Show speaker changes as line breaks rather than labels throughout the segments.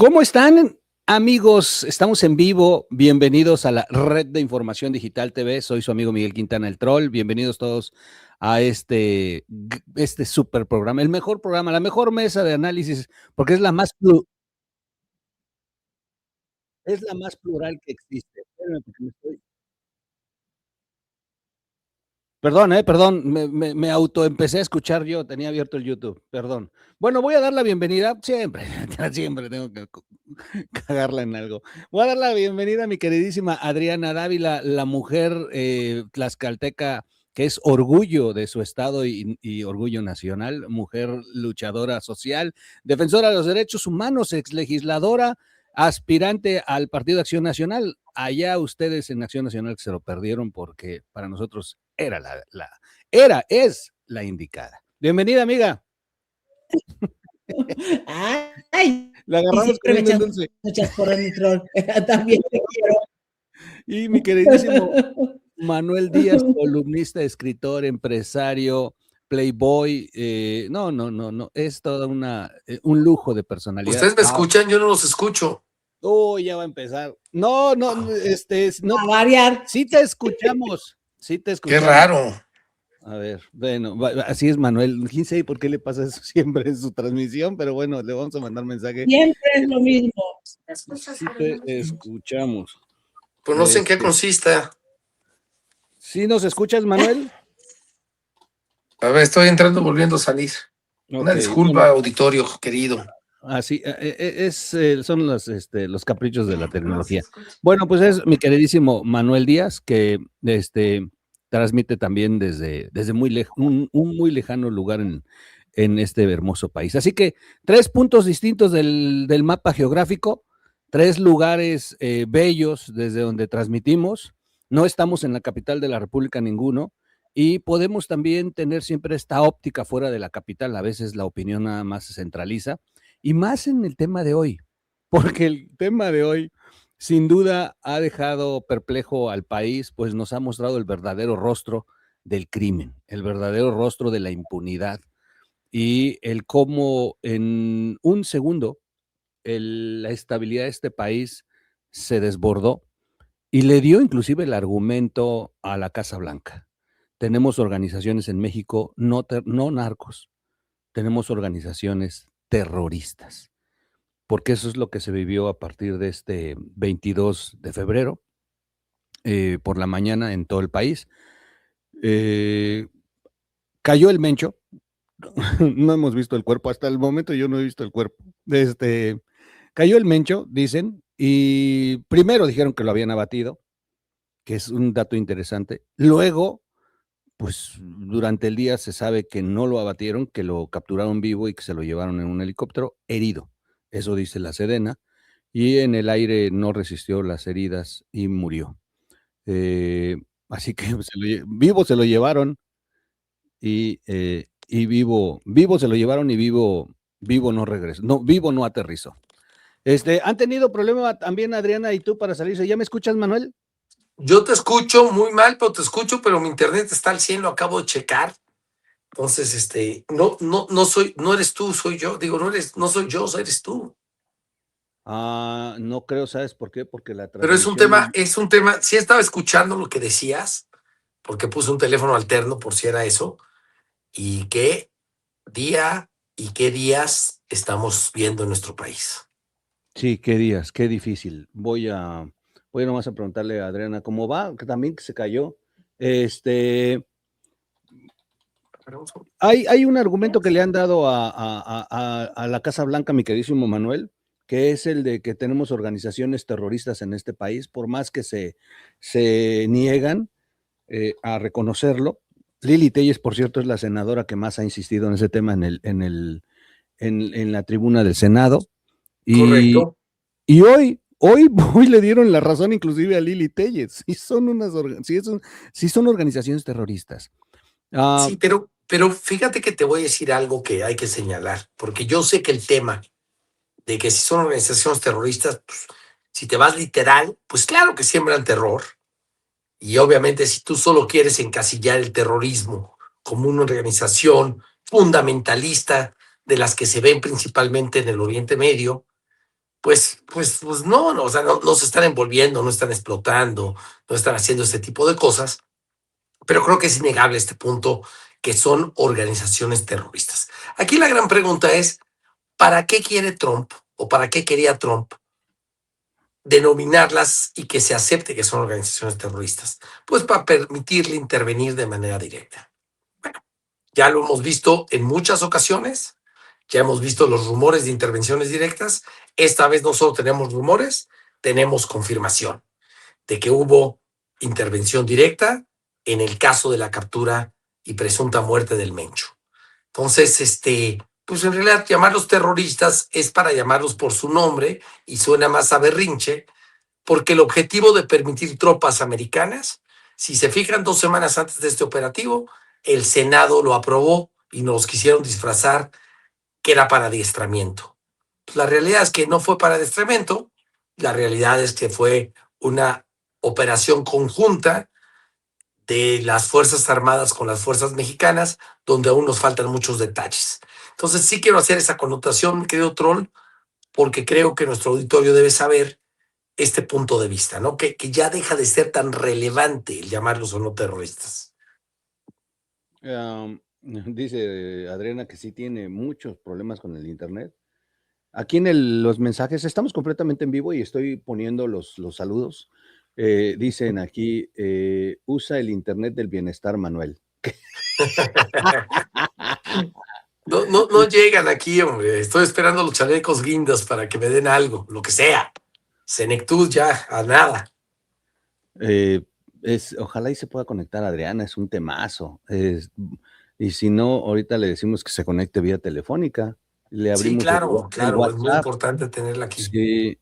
¿Cómo están, amigos? Estamos en vivo. Bienvenidos a la Red de Información Digital TV. Soy su amigo Miguel Quintana, el Troll. Bienvenidos todos a este super programa, el mejor programa, la mejor mesa de análisis, porque es la más plural que existe. Espérenme, porque perdón, me autoempecé a escuchar yo, tenía abierto el YouTube, perdón. Bueno, voy a dar la bienvenida, siempre, siempre tengo que cagarla en algo. Voy a dar la bienvenida a mi queridísima Adriana Dávila, la mujer tlaxcalteca que es orgullo de su estado y orgullo nacional, mujer luchadora social, defensora de los derechos humanos, exlegisladora, aspirante al Partido de Acción Nacional. Allá ustedes en Acción Nacional que se lo perdieron porque para nosotros es la indicada. Bienvenida, amiga.
Ay,
la agarramos comiendo el dulce.
Muchas porras, mi Troll. También te quiero.
Y mi queridísimo Manuel Díaz, columnista, escritor, empresario, playboy, no, es toda un lujo de personalidad.
¿Ustedes me escuchan? Yo no los escucho.
Ya va a empezar. No,
a variar.
Sí te escuchamos,
Qué raro.
A ver, bueno, así es Manuel. ¿Quién sabe por qué le pasa eso siempre en su transmisión? Pero bueno, le vamos a mandar mensaje.
Siempre es lo mismo.
Sí te escuchamos.
Pues no sé en qué consista.
¿Sí nos escuchas, Manuel?
A ver, estoy entrando, volviendo a salir. Una disculpa, auditorio querido.
Así son los caprichos de la tecnología. Bueno, pues es mi queridísimo Manuel Díaz, que transmite también desde un muy lejano lugar en este hermoso país. Así que 3 puntos distintos del mapa geográfico, 3 lugares bellos desde donde transmitimos. No estamos en la capital de la República ninguno, y podemos también tener siempre esta óptica fuera de la capital. A veces la opinión nada más se centraliza, y más en el tema de hoy, porque el tema de hoy sin duda ha dejado perplejo al país, pues nos ha mostrado el verdadero rostro del crimen, el verdadero rostro de la impunidad, y el cómo en un segundo la estabilidad de este país se desbordó y le dio inclusive el argumento a la Casa Blanca. Tenemos organizaciones en México no narcos, tenemos organizaciones terroristas, porque eso es lo que se vivió a partir de este 22 de febrero, por la mañana en todo el país. Cayó el Mencho, no hemos visto el cuerpo, hasta el momento yo no he visto el cuerpo. Cayó el Mencho, dicen, y primero dijeron que lo habían abatido, que es un dato interesante. Luego, pues durante el día se sabe que no lo abatieron, que lo capturaron vivo y que se lo llevaron en un helicóptero herido. Eso dice la Sedena, y en el aire no resistió las heridas y murió. Así que vivo se lo llevaron y vivo se lo llevaron y vivo no regresó. No, vivo no aterrizó. ¿Han tenido problema también Adriana y tú para salirse? ¿Ya me escuchas, Manuel?
Yo te escucho muy mal, pero te escucho, pero mi internet está al 100, lo acabo de checar. Entonces, no eres tú, soy yo. Digo, no soy yo, eres tú.
No creo, ¿sabes por qué? Porque la
Pero es un tema, sí estaba escuchando lo que decías, porque puse un teléfono alterno por si era eso, y qué día y qué días estamos viendo en nuestro país.
Sí, qué días, qué difícil. Voy nomás a preguntarle a Adriana cómo va, que también se cayó. Hay un argumento que le han dado a la Casa Blanca, mi queridísimo Manuel, que es el de que tenemos organizaciones terroristas en este país, por más que se niegan a reconocerlo. Lili Telles, por cierto, es la senadora que más ha insistido en ese tema en la tribuna del Senado.
Correcto.
Y hoy le dieron la razón inclusive a Lili Telles. Sí son organizaciones terroristas.
Sí, pero fíjate que te voy a decir algo que hay que señalar, porque yo sé que el tema de que si son organizaciones terroristas, pues, si te vas literal, pues claro que siembran terror. Y obviamente si tú solo quieres encasillar el terrorismo como una organización fundamentalista de las que se ven principalmente en el Oriente Medio, pues no, no, o sea, no se están envolviendo, no están explotando, no están haciendo este tipo de cosas, pero creo que es innegable este punto que son organizaciones terroristas. Aquí la gran pregunta es, ¿para qué quiere Trump o para qué quería Trump denominarlas y que se acepte que son organizaciones terroristas? Pues para permitirle intervenir de manera directa. Ya lo hemos visto en muchas ocasiones, ya hemos visto los rumores de intervenciones directas. Esta vez no solo tenemos rumores, tenemos confirmación de que hubo intervención directa en el caso de la captura y presunta muerte del Mencho. Entonces, pues en realidad llamarlos terroristas es para llamarlos por su nombre y suena más a berrinche, porque el objetivo de permitir tropas americanas, si se fijan 2 semanas antes de este operativo, el Senado lo aprobó y nos quisieron disfrazar que era para adiestramiento. Pues la realidad es que no fue para adiestramiento, la realidad es que fue una operación conjunta de las Fuerzas Armadas con las Fuerzas Mexicanas, donde aún nos faltan muchos detalles. Entonces sí quiero hacer esa connotación, querido Troll, porque creo que nuestro auditorio debe saber este punto de vista, ¿no? Que ya deja de ser tan relevante el llamarlos o no terroristas.
Dice Adriana que sí tiene muchos problemas con el internet. Aquí en los mensajes estamos completamente en vivo y estoy poniendo los saludos. Dicen aquí, usa el internet del bienestar, Manuel.
No llegan aquí, hombre. Estoy esperando los chalecos guindas para que me den algo, lo que sea. Senectud ya, a nada.
Ojalá y se pueda conectar Adriana, es un temazo. Y si no, ahorita le decimos que se conecte vía telefónica. Le abrimos
sí, claro,
el
es muy
WhatsApp.
importante tenerla aquí.
Sí,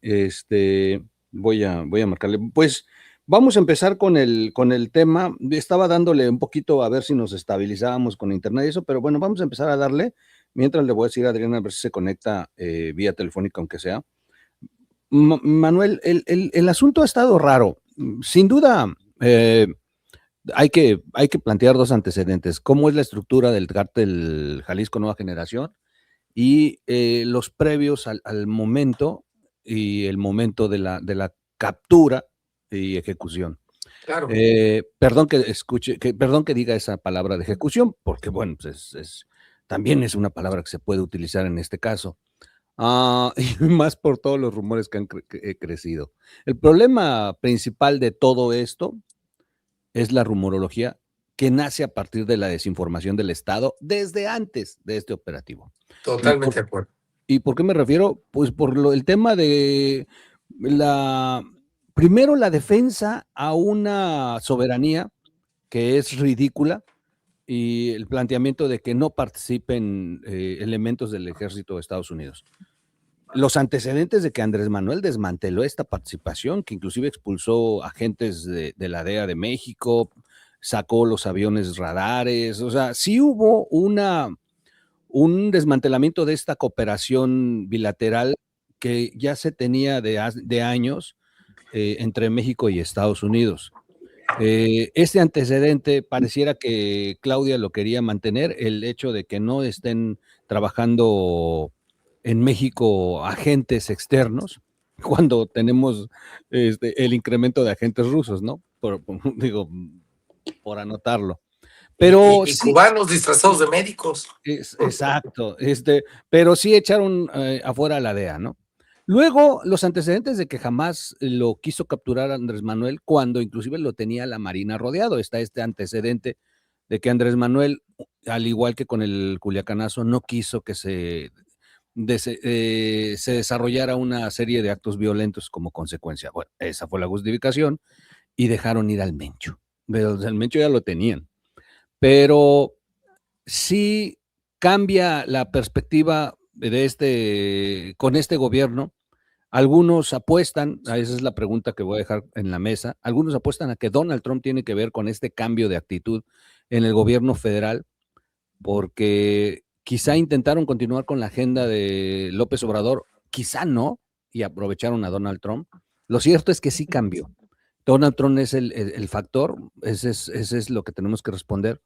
voy a marcarle. Pues vamos a empezar con el tema. Estaba dándole un poquito a ver si nos estabilizábamos con internet y eso, pero bueno, vamos a empezar a darle. Mientras le voy a decir a Adriana a ver si se conecta vía telefónica, aunque sea. Manuel, el asunto ha estado raro. Sin duda, hay que plantear dos antecedentes. ¿Cómo es la estructura del cártel Jalisco Nueva Generación? Y los previos al momento y el momento de la captura y ejecución.
Claro.
Perdón que diga esa palabra de ejecución, porque bueno, pues también es una palabra que se puede utilizar en este caso. Y más por todos los rumores que han crecido. El problema principal de todo esto es la rumorología que nace a partir de la desinformación del Estado desde antes de este operativo.
Totalmente de acuerdo.
¿Y por qué me refiero? Pues por el tema de primero la defensa a una soberanía que es ridícula y el planteamiento de que no participen elementos del ejército de Estados Unidos. Los antecedentes de que Andrés Manuel desmanteló esta participación, que inclusive expulsó agentes de la DEA de México, sacó los aviones radares, o sea, sí hubo un desmantelamiento de esta cooperación bilateral que ya se tenía de años entre México y Estados Unidos. Este antecedente pareciera que Claudia lo quería mantener, el hecho de que no estén trabajando en México agentes externos, cuando tenemos el incremento de agentes rusos, ¿no? Por anotarlo. Pero
y cubanos disfrazados de médicos.
Exacto, pero sí echaron afuera a la DEA, ¿no? Luego, los antecedentes de que jamás lo quiso capturar Andrés Manuel, cuando inclusive lo tenía la Marina rodeado. Está este antecedente de que Andrés Manuel, al igual que con el Culiacanazo, no quiso que se desarrollara una serie de actos violentos como consecuencia. Bueno, esa fue la justificación y dejaron ir al Mencho. Pero el Mencho ya lo tenían. Pero sí cambia la perspectiva de con este gobierno. Algunos apuestan, esa es la pregunta que voy a dejar en la mesa, algunos apuestan a que Donald Trump tiene que ver con este cambio de actitud en el gobierno federal, porque quizá intentaron continuar con la agenda de López Obrador, quizá no, y aprovecharon a Donald Trump. Lo cierto es que sí cambió. Donald Trump es el factor, ese es lo que tenemos que responder.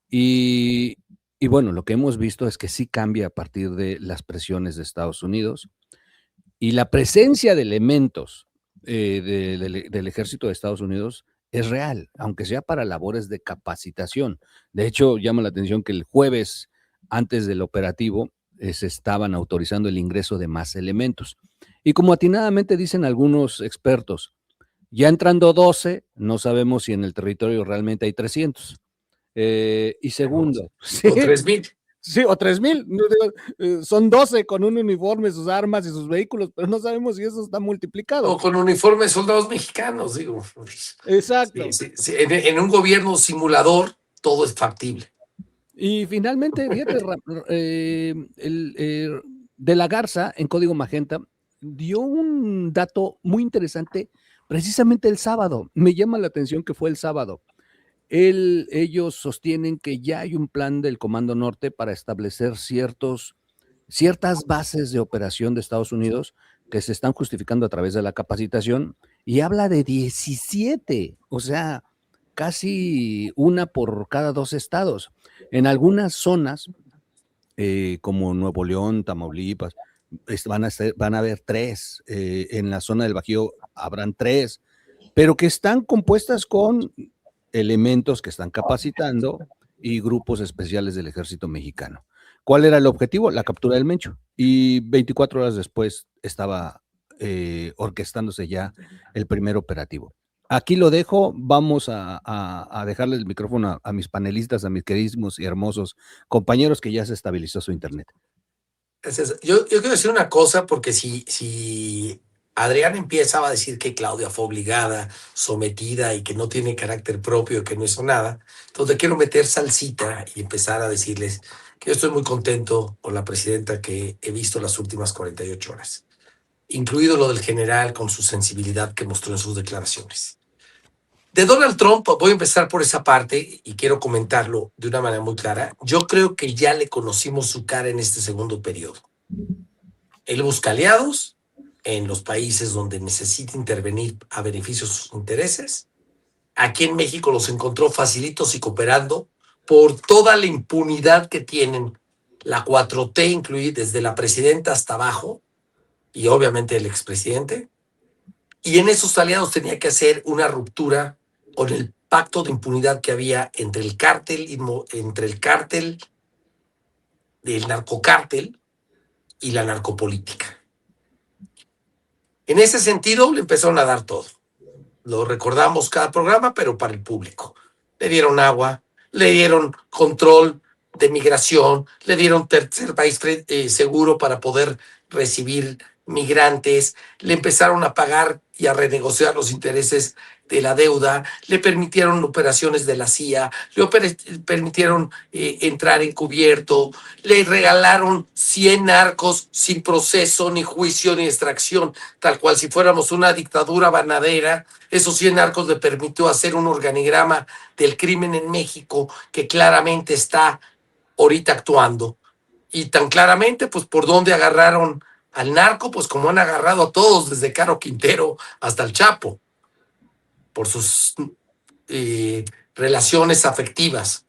Y bueno, lo que hemos visto es que sí cambia a partir de las presiones de Estados Unidos. Y la presencia de elementos del ejército de Estados Unidos es real, aunque sea para labores de capacitación. De hecho, llama la atención que el jueves, antes del operativo, se estaban autorizando el ingreso de más elementos. Y como atinadamente dicen algunos expertos, ya entrando 12, no sabemos si en el territorio realmente hay 300. Y segundo, ¿sí?
O 3,000.
Sí, o 3,000. Son 12 con un uniforme, sus armas y sus vehículos, pero no sabemos si eso está multiplicado.
O con uniforme de soldados mexicanos, digo.
Exacto.
Sí. En un gobierno simulador, todo es factible.
Y finalmente, fíjate, de la Garza, en Código Magenta, dio un dato muy interesante precisamente el sábado. Me llama la atención que fue el sábado. Ellos sostienen que ya hay un plan del Comando Norte para establecer ciertas bases de operación de Estados Unidos que se están justificando a través de la capacitación, y habla de 17, o sea, casi una por cada 2 estados. En algunas zonas, como Nuevo León, Tamaulipas, van a haber 3, en la zona del Bajío habrán 3, pero que están compuestas con elementos que están capacitando y grupos especiales del ejército mexicano. ¿Cuál era el objetivo? La captura del Mencho. Y 24 horas después estaba orquestándose ya el primer operativo. Aquí lo dejo, vamos a dejarle el micrófono a mis panelistas, a mis queridísimos y hermosos compañeros, que ya se estabilizó su internet.
Yo quiero decir una cosa, porque si Adrián empieza a decir que Claudia fue obligada, sometida y que no tiene carácter propio, que no hizo nada, entonces quiero meter salsita y empezar a decirles que yo estoy muy contento con la presidenta que he visto las últimas 48 horas, incluido lo del general con su sensibilidad que mostró en sus declaraciones. De Donald Trump, voy a empezar por esa parte y quiero comentarlo de una manera muy clara. Yo creo que ya le conocimos su cara en este segundo periodo. Él busca aliados en los países donde necesita intervenir a beneficio de sus intereses. Aquí en México los encontró facilitos y cooperando por toda la impunidad que tienen la 4T, incluida desde la presidenta hasta abajo, y obviamente el expresidente. Y en esos aliados tenía que hacer una ruptura con el pacto de impunidad que había entre el cártel del narcocártel y la narcopolítica. En ese sentido le empezaron a dar todo. Lo recordamos cada programa, pero para el público. Le dieron agua, le dieron control de migración, le dieron tercer país seguro para poder recibir migrantes, le empezaron a pagar y a renegociar los intereses de la deuda, le permitieron operaciones de la CIA, le permitieron entrar encubierto, le regalaron 100 narcos sin proceso, ni juicio, ni extracción, tal cual si fuéramos una dictadura banadera. Esos 100 narcos le permitió hacer un organigrama del crimen en México que claramente está ahorita actuando. Y tan claramente, pues, por dónde agarraron al narco, pues como han agarrado a todos, desde Caro Quintero hasta el Chapo, por sus relaciones afectivas.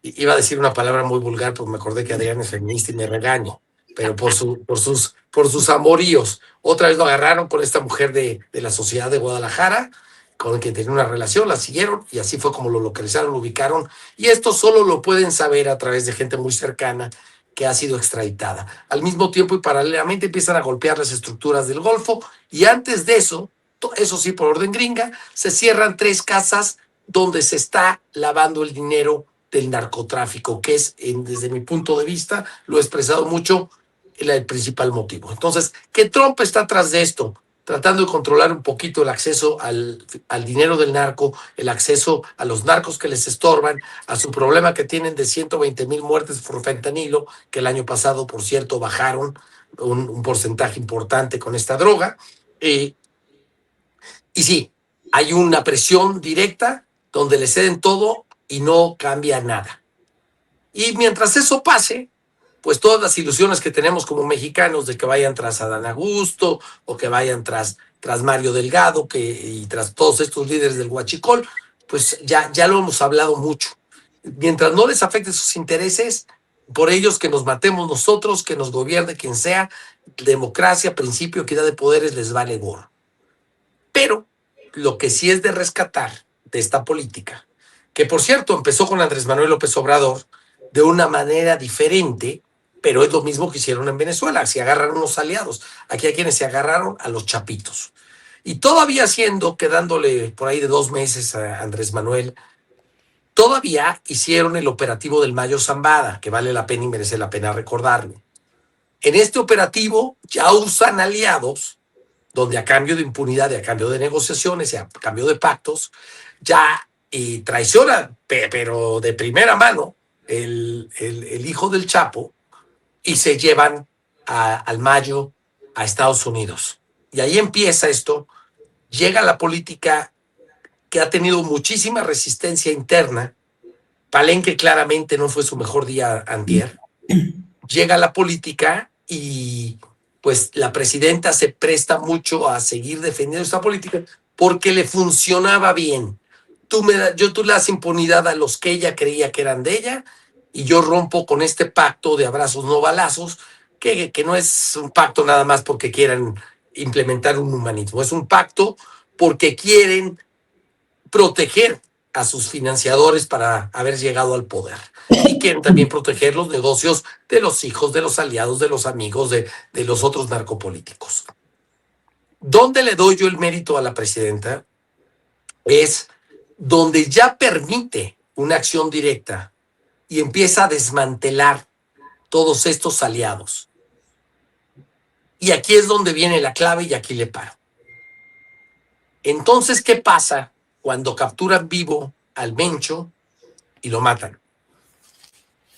Iba a decir una palabra muy vulgar, porque me acordé que Adrián es feminista y me regaño, pero por sus amoríos. Otra vez lo agarraron con esta mujer de la Sociedad de Guadalajara, con quien tenía una relación, la siguieron y así fue como lo localizaron, lo ubicaron. Y esto solo lo pueden saber a través de gente muy cercana que ha sido extraditada. Al mismo tiempo y paralelamente empiezan a golpear las estructuras del Golfo, y antes de eso sí por orden gringa, se cierran 3 casas donde se está lavando el dinero del narcotráfico, que es, desde mi punto de vista, lo he expresado mucho, el principal motivo. Entonces, que Trump está atrás de esto, tratando de controlar un poquito el acceso al dinero del narco, el acceso a los narcos que les estorban, a su problema que tienen de 120,000 muertes por fentanilo, que el año pasado, por cierto, bajaron un porcentaje importante con esta droga. Y sí, hay una presión directa donde le ceden todo y no cambia nada. Y mientras eso pase, pues todas las ilusiones que tenemos como mexicanos de que vayan tras Adán Augusto o que vayan tras Mario Delgado y tras todos estos líderes del huachicol, pues ya lo hemos hablado mucho. Mientras no les afecte sus intereses, por ellos que nos matemos nosotros, que nos gobierne quien sea, democracia, principio, equidad de poderes, les vale gorro. Pero lo que sí es de rescatar de esta política, que por cierto empezó con Andrés Manuel López Obrador de una manera diferente, pero es lo mismo que hicieron en Venezuela, se agarraron unos aliados. Aquí hay quienes se agarraron a los chapitos. Y todavía quedándole por ahí de 2 meses a Andrés Manuel, todavía hicieron el operativo del Mayo Zambada, que vale la pena y merece la pena recordarlo. En este operativo ya usan aliados, donde a cambio de impunidad y a cambio de negociaciones y a cambio de pactos, ya traicionan, pero de primera mano, el hijo del Chapo, y se llevan al Mayo a Estados Unidos. Y ahí empieza esto, llega la política que ha tenido muchísima resistencia interna. Palenque claramente no fue su mejor día antier. Llega la política y pues la presidenta se presta mucho a seguir defendiendo esta política porque le funcionaba bien. Tú le das impunidad a los que ella creía que eran de ella y yo rompo con este pacto de abrazos no balazos, que no es un pacto nada más porque quieran implementar un humanismo, es un pacto porque quieren proteger a sus financiadores para haber llegado al poder. Y quieren también proteger los negocios de los hijos, de los aliados, de los amigos, de los otros narcopolíticos. ¿Dónde le doy yo el mérito a la presidenta? Es donde ya permite una acción directa y empieza a desmantelar todos estos aliados. Y aquí es donde viene la clave y aquí le paro. Entonces, ¿qué pasa cuando capturan vivo al Mencho y lo matan?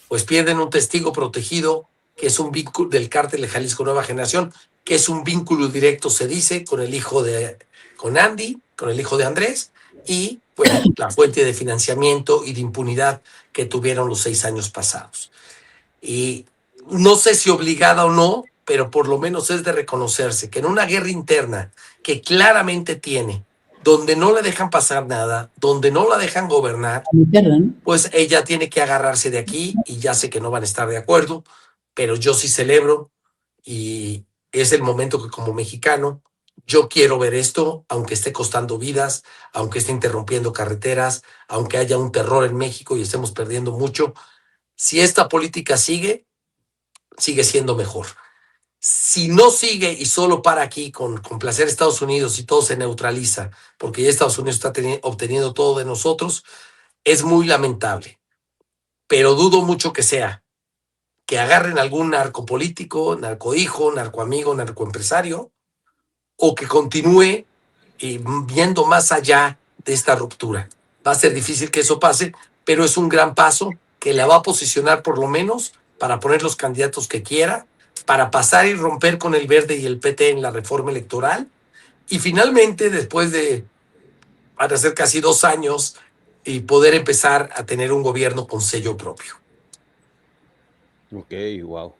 Pues pierden un testigo protegido, que es un vínculo del cártel de Jalisco Nueva Generación, que es un vínculo directo, se dice, con el hijo con Andy, con el hijo de Andrés, y pues, la fuente de financiamiento y de impunidad que tuvieron los 6 años pasados. Y no sé si obligada o no, pero por lo menos es de reconocerse que en una guerra interna que claramente tiene, donde no le dejan pasar nada, donde no la dejan gobernar, pues ella tiene que agarrarse de aquí y ya sé que no van a estar de acuerdo, pero yo sí celebro y es el momento que como mexicano yo quiero ver esto, aunque esté costando vidas, aunque esté interrumpiendo carreteras, aunque haya un terror en México y estemos perdiendo mucho. Si esta política sigue siendo mejor. Si no sigue y solo para aquí con complacer a Estados Unidos y todo se neutraliza, porque ya Estados Unidos está obteniendo todo de nosotros, es muy lamentable. Pero dudo mucho que agarren algún narcopolítico, narcohijo, narcoamigo, narcoempresario, o que continúe viendo más allá de esta ruptura. Va a ser difícil que eso pase, pero es un gran paso que la va a posicionar por lo menos para poner los candidatos que quiera, para pasar y romper con el Verde y el PT en la reforma electoral, y finalmente, después van a ser casi 2 años, y poder empezar a tener un gobierno con sello propio.
Ok, wow.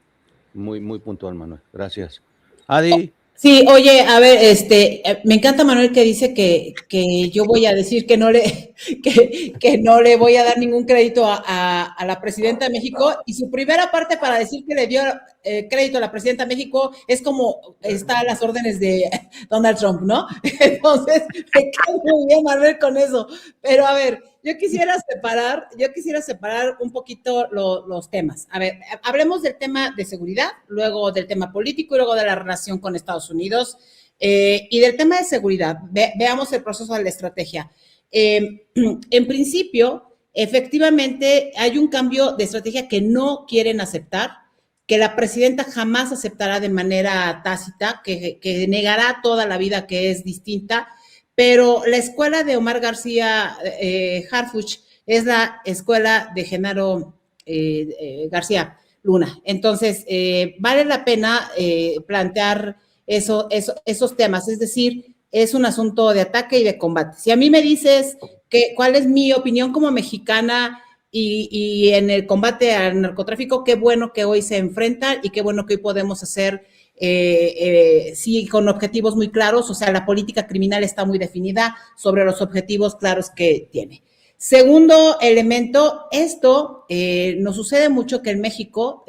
Muy, muy puntual, Manuel. Gracias. Adi.
Sí, oye, a ver, me encanta Manuel que dice que yo voy a decir que no le voy a dar ningún crédito a la presidenta de México, y su primera parte para decir que le dio crédito a la presidenta de México es como está a las órdenes de Donald Trump, ¿no? Entonces, me cae muy bien Manuel con eso. Pero a ver, yo quisiera separar un poquito los temas. A ver, hablemos del tema de seguridad, luego del tema político y luego de la relación con Estados Unidos. Y del tema de seguridad, veamos el proceso de la estrategia. En principio, efectivamente, hay un cambio de estrategia que no quieren aceptar, que la presidenta jamás aceptará de manera tácita, que negará toda la vida que es distinta. Pero la escuela de Omar García Harfuch es la escuela de Genaro García Luna. Entonces, vale la pena plantear esos temas, es decir, es un asunto de ataque y de combate. Si a mí me dices cuál es mi opinión como mexicana y en el combate al narcotráfico, qué bueno que hoy se enfrentan y qué bueno que hoy podemos hacer sí, con objetivos muy claros, o sea, la política criminal está muy definida sobre los objetivos claros que tiene. Segundo elemento, esto nos sucede mucho que en México,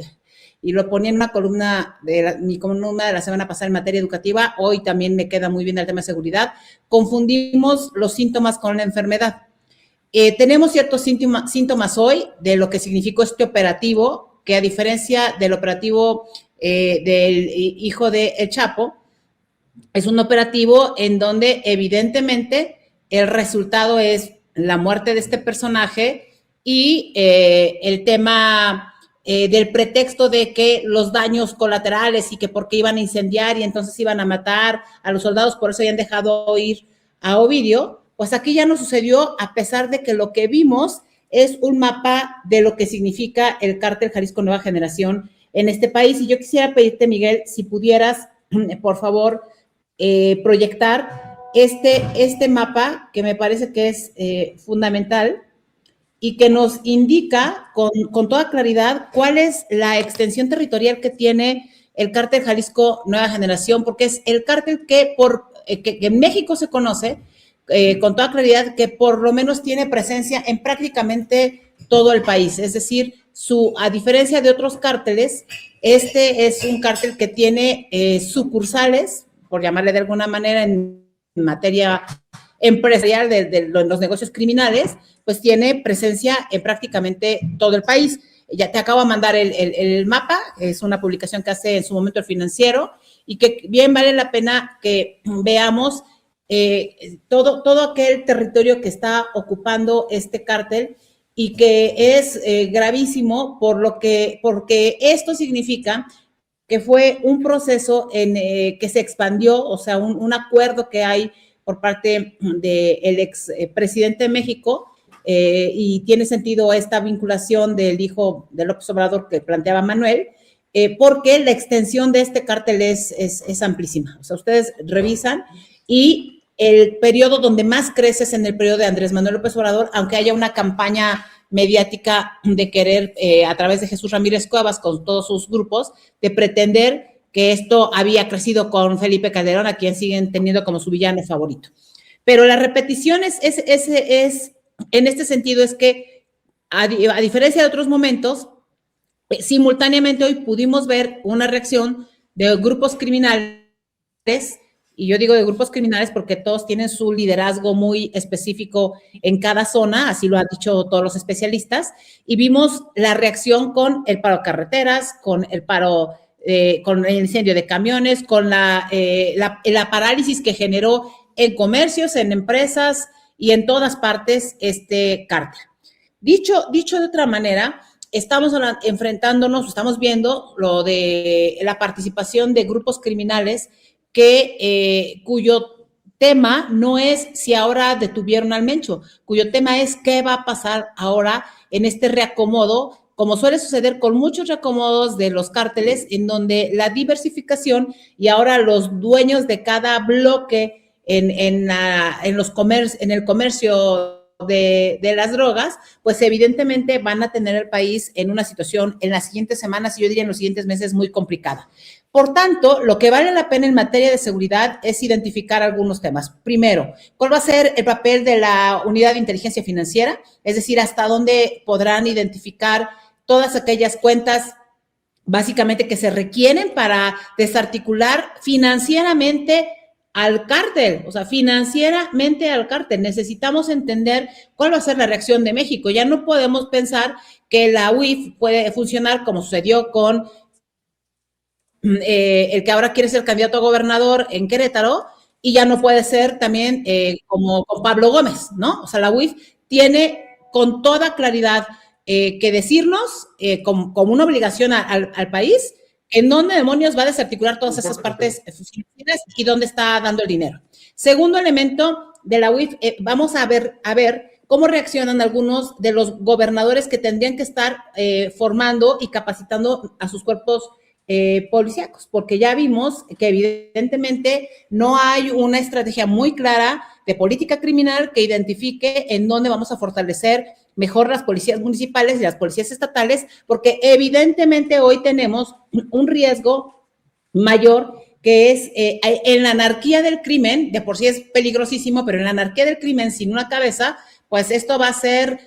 y lo ponía en una columna mi columna de la semana pasada en materia educativa, hoy también me queda muy bien el tema de seguridad, confundimos los síntomas con la enfermedad. Tenemos ciertos síntomas hoy de lo que significó este operativo, que a diferencia del operativo del hijo de El Chapo, es un operativo en donde evidentemente el resultado es la muerte de este personaje y el tema del pretexto de que los daños colaterales y que porque iban a incendiar y entonces iban a matar a los soldados, por eso habían dejado ir a Ovidio. Pues aquí ya no sucedió, a pesar de que lo que vimos es un mapa de lo que significa el cártel Jalisco Nueva Generación en este país. Y yo quisiera pedirte, Miguel, si pudieras, por favor, proyectar este mapa, que me parece que es fundamental y que nos indica con toda claridad cuál es la extensión territorial que tiene el cártel Jalisco Nueva Generación, porque es el cártel que en México se conoce con toda claridad, que por lo menos tiene presencia en prácticamente todo el país. Es decir, a diferencia de otros cárteles, este es un cártel que tiene sucursales, por llamarle de alguna manera, en materia empresarial de los negocios criminales, pues tiene presencia en prácticamente todo el país. Ya te acabo de mandar el mapa, es una publicación que hace en su momento el Financiero, y que bien vale la pena que veamos todo aquel territorio que está ocupando este cártel y que es gravísimo porque esto significa que fue un proceso que se expandió, o sea, un acuerdo que hay por parte del ex presidente de México, y tiene sentido esta vinculación del hijo de López Obrador que planteaba Manuel, porque la extensión de este cártel es amplísima. O sea, ustedes revisan y el periodo donde más crece es en el periodo de Andrés Manuel López Obrador, aunque haya una campaña mediática de querer, a través de Jesús Ramírez Cuevas, con todos sus grupos, de pretender que esto había crecido con Felipe Calderón, a quien siguen teniendo como su villano favorito. Pero la repetición es en este sentido, es que, a diferencia de otros momentos, simultáneamente hoy pudimos ver una reacción de grupos criminales, y yo digo de grupos criminales porque todos tienen su liderazgo muy específico en cada zona, así lo han dicho todos los especialistas, y vimos la reacción con el paro de carreteras, con el paro, con el incendio de camiones, con la parálisis que generó en comercios, en empresas y en todas partes este cártel. Dicho de otra manera, estamos enfrentándonos, estamos viendo lo de la participación de grupos criminales cuyo tema no es si ahora detuvieron al Mencho, cuyo tema es qué va a pasar ahora en este reacomodo, como suele suceder con muchos reacomodos de los cárteles, en donde la diversificación y ahora los dueños de cada bloque en el comercio de las drogas, pues evidentemente van a tener el país en una situación en las siguientes semanas, y yo diría en los siguientes meses, muy complicada. Por tanto, lo que vale la pena en materia de seguridad es identificar algunos temas. Primero, ¿cuál va a ser el papel de la unidad de inteligencia financiera? Es decir, hasta dónde podrán identificar todas aquellas cuentas básicamente que se requieren para desarticular financieramente al cártel, o sea, financieramente al cártel. Necesitamos entender cuál va a ser la reacción de México. Ya no podemos pensar que la UIF puede funcionar como sucedió con el que ahora quiere ser candidato a gobernador en Querétaro, y ya no puede ser también como con Pablo Gómez, ¿no? O sea, la UIF tiene con toda claridad que decirnos como una obligación al país en dónde demonios va a desarticular todas esas partes financieras y dónde está dando el dinero. Segundo elemento de la UIF, vamos a ver cómo reaccionan algunos de los gobernadores que tendrían que estar formando y capacitando a sus cuerpos policíacos, porque ya vimos que evidentemente no hay una estrategia muy clara de política criminal que identifique en dónde vamos a fortalecer mejor las policías municipales y las policías estatales, porque evidentemente hoy tenemos un riesgo mayor, que es en la anarquía del crimen, de por sí es peligrosísimo, pero en la anarquía del crimen sin una cabeza, pues esto va a ser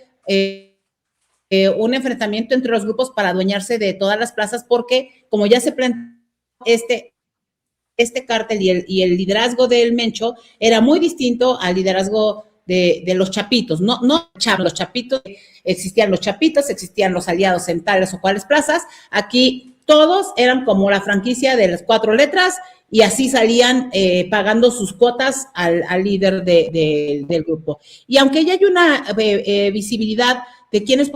un enfrentamiento entre los grupos para adueñarse de todas las plazas, porque como ya se planteó, este cártel y el liderazgo del Mencho era muy distinto al liderazgo de los chapitos, no los chapitos, existían los chapitos, existían los aliados en tales o cuales plazas, aquí todos eran como la franquicia de las 4 letras y así salían pagando sus cuotas al líder del grupo. Y aunque ya hay una visibilidad de quiénes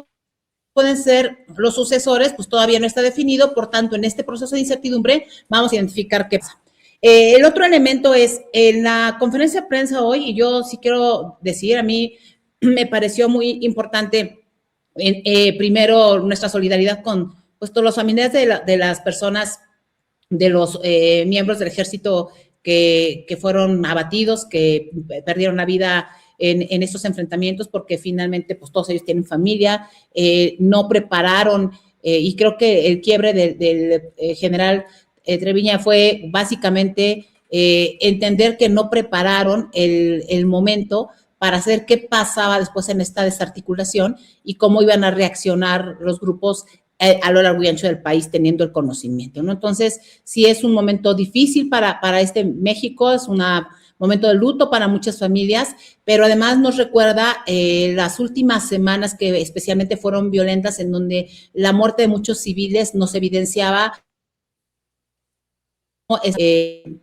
pueden ser los sucesores, pues todavía no está definido, por tanto, en este proceso de incertidumbre vamos a identificar qué pasa. El otro elemento es, en la conferencia de prensa hoy, y yo sí quiero decir, a mí me pareció muy importante, primero, nuestra solidaridad con pues, todos los familiares de las personas, de los miembros del ejército que fueron abatidos, que perdieron la vida en estos enfrentamientos, porque finalmente pues todos ellos tienen familia, no prepararon, y creo que el quiebre del general Treviño fue básicamente entender que no prepararon el momento para hacer qué pasaba después en esta desarticulación y cómo iban a reaccionar los grupos a lo largo y ancho del país teniendo el conocimiento, ¿no? Entonces, sí es un momento difícil para este México, es un momento de luto para muchas familias, pero además nos recuerda las últimas semanas que especialmente fueron violentas, en donde la muerte de muchos civiles nos evidenciaba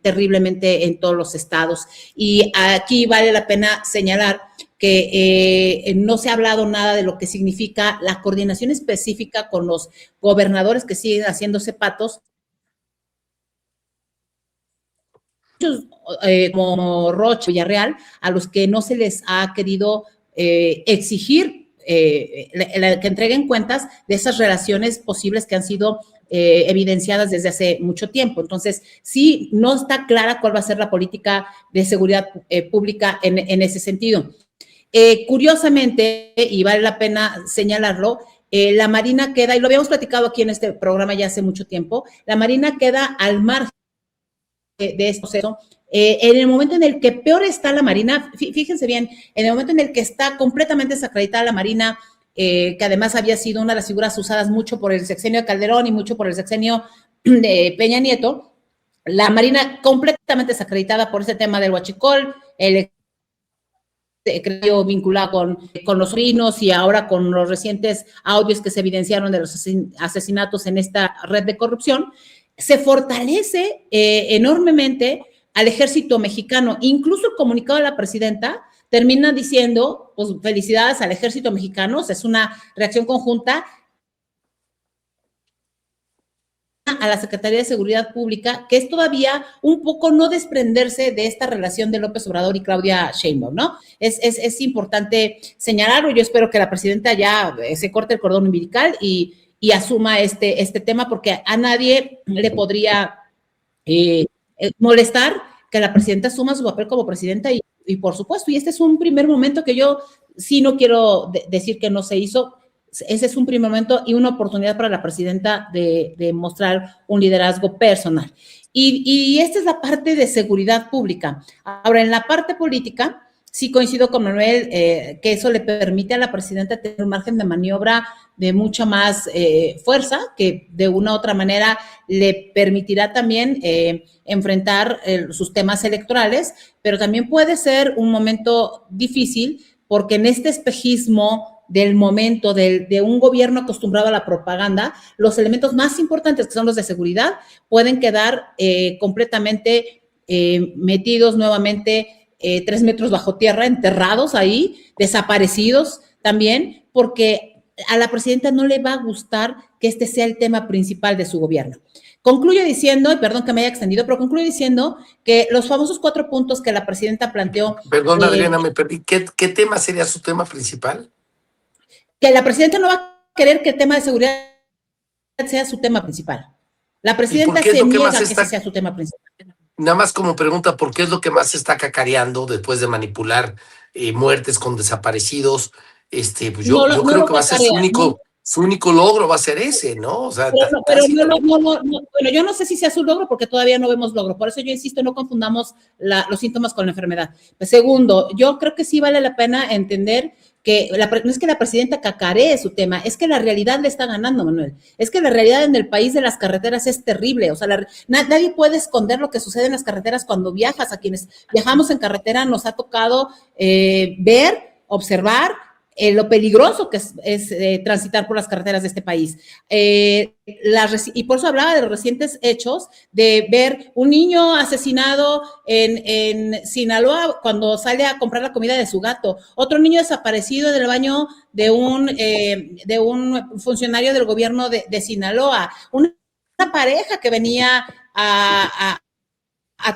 terriblemente en todos los estados. Y aquí vale la pena señalar que no se ha hablado nada de lo que significa la coordinación específica con los gobernadores que siguen haciéndose patos, como Rocha, Villarreal, a los que no se les ha querido exigir que entreguen cuentas de esas relaciones posibles que han sido evidenciadas desde hace mucho tiempo. Entonces, sí, no está clara cuál va a ser la política de seguridad pública en ese sentido. Curiosamente, y vale la pena señalarlo, la Marina queda, y lo habíamos platicado aquí en este programa ya hace mucho tiempo, la Marina queda al margen de este proceso. En el momento en el que peor está la Marina, fíjense bien, en el momento en el que está completamente desacreditada la Marina, que además había sido una de las figuras usadas mucho por el sexenio de Calderón y mucho por el sexenio de Peña Nieto, la Marina completamente desacreditada por ese tema del huachicol, el creo vinculado con los sobrinos y ahora con los recientes audios que se evidenciaron de los asesinatos en esta red de corrupción, se fortalece enormemente al ejército mexicano. Incluso el comunicado de la presidenta termina diciendo, pues felicidades al ejército mexicano, o sea, es una reacción conjunta a la Secretaría de Seguridad Pública, que es todavía un poco no desprenderse de esta relación de López Obrador y Claudia Sheinbaum, ¿no? Es importante señalarlo. Yo espero que la presidenta ya se corte el cordón umbilical y asuma este tema, porque a nadie le podría molestar que la presidenta asuma su papel como presidenta y por supuesto, y este es un primer momento que yo sí no quiero decir que no se hizo. Ese es un primer momento y una oportunidad para la presidenta de mostrar un liderazgo personal. Y esta es la parte de seguridad pública. Ahora, en la parte política, sí coincido con Manuel que eso le permite a la presidenta tener un margen de maniobra de mucha más fuerza, que de una u otra manera le permitirá también enfrentar sus temas electorales, pero también puede ser un momento difícil porque en este espejismo del momento de un gobierno acostumbrado a la propaganda, los elementos más importantes, que son los de seguridad, pueden quedar completamente metidos nuevamente 3 metros bajo tierra, enterrados ahí, desaparecidos también, porque a la presidenta no le va a gustar que este sea el tema principal de su gobierno. Concluyo diciendo, y perdón que me haya extendido, pero concluyo diciendo que los famosos 4 puntos que la presidenta planteó.
Perdón, Adriana, me perdí. ¿Qué tema sería su tema principal?
Que la presidenta no va a querer que el tema de seguridad sea su tema principal. La presidenta se niega a que ese sea su tema principal.
Nada más como pregunta, ¿por qué es lo que más se está cacareando después de manipular muertes con desaparecidos? Pues yo creo que va a ser su único logro va a ser ese, ¿no? O sea,
bueno, yo no sé si sea su logro porque todavía no vemos logro. Por eso yo insisto, no confundamos los síntomas con la enfermedad. Segundo, yo creo que sí vale la pena entender no es que la presidenta cacaree su tema, es que la realidad le está ganando, Manuel. Es que la realidad en el país de las carreteras es terrible. O sea, nadie puede esconder lo que sucede en las carreteras cuando viajas. A quienes viajamos en carretera nos ha tocado ver, observar lo peligroso que es transitar por las carreteras de este país. Y por eso hablaba de los recientes hechos, de ver un niño asesinado en Sinaloa cuando sale a comprar la comida de su gato, otro niño desaparecido en el baño de un funcionario del gobierno de Sinaloa, una pareja que venía a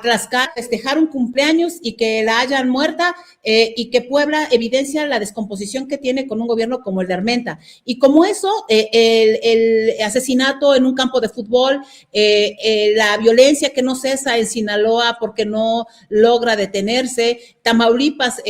Tlaxcala, festejar un cumpleaños y que la hayan muerta, y que Puebla evidencia la descomposición que tiene con un gobierno como el de Armenta. Y como eso, el asesinato en un campo de fútbol, la violencia que no cesa en Sinaloa porque no logra detenerse, Tamaulipas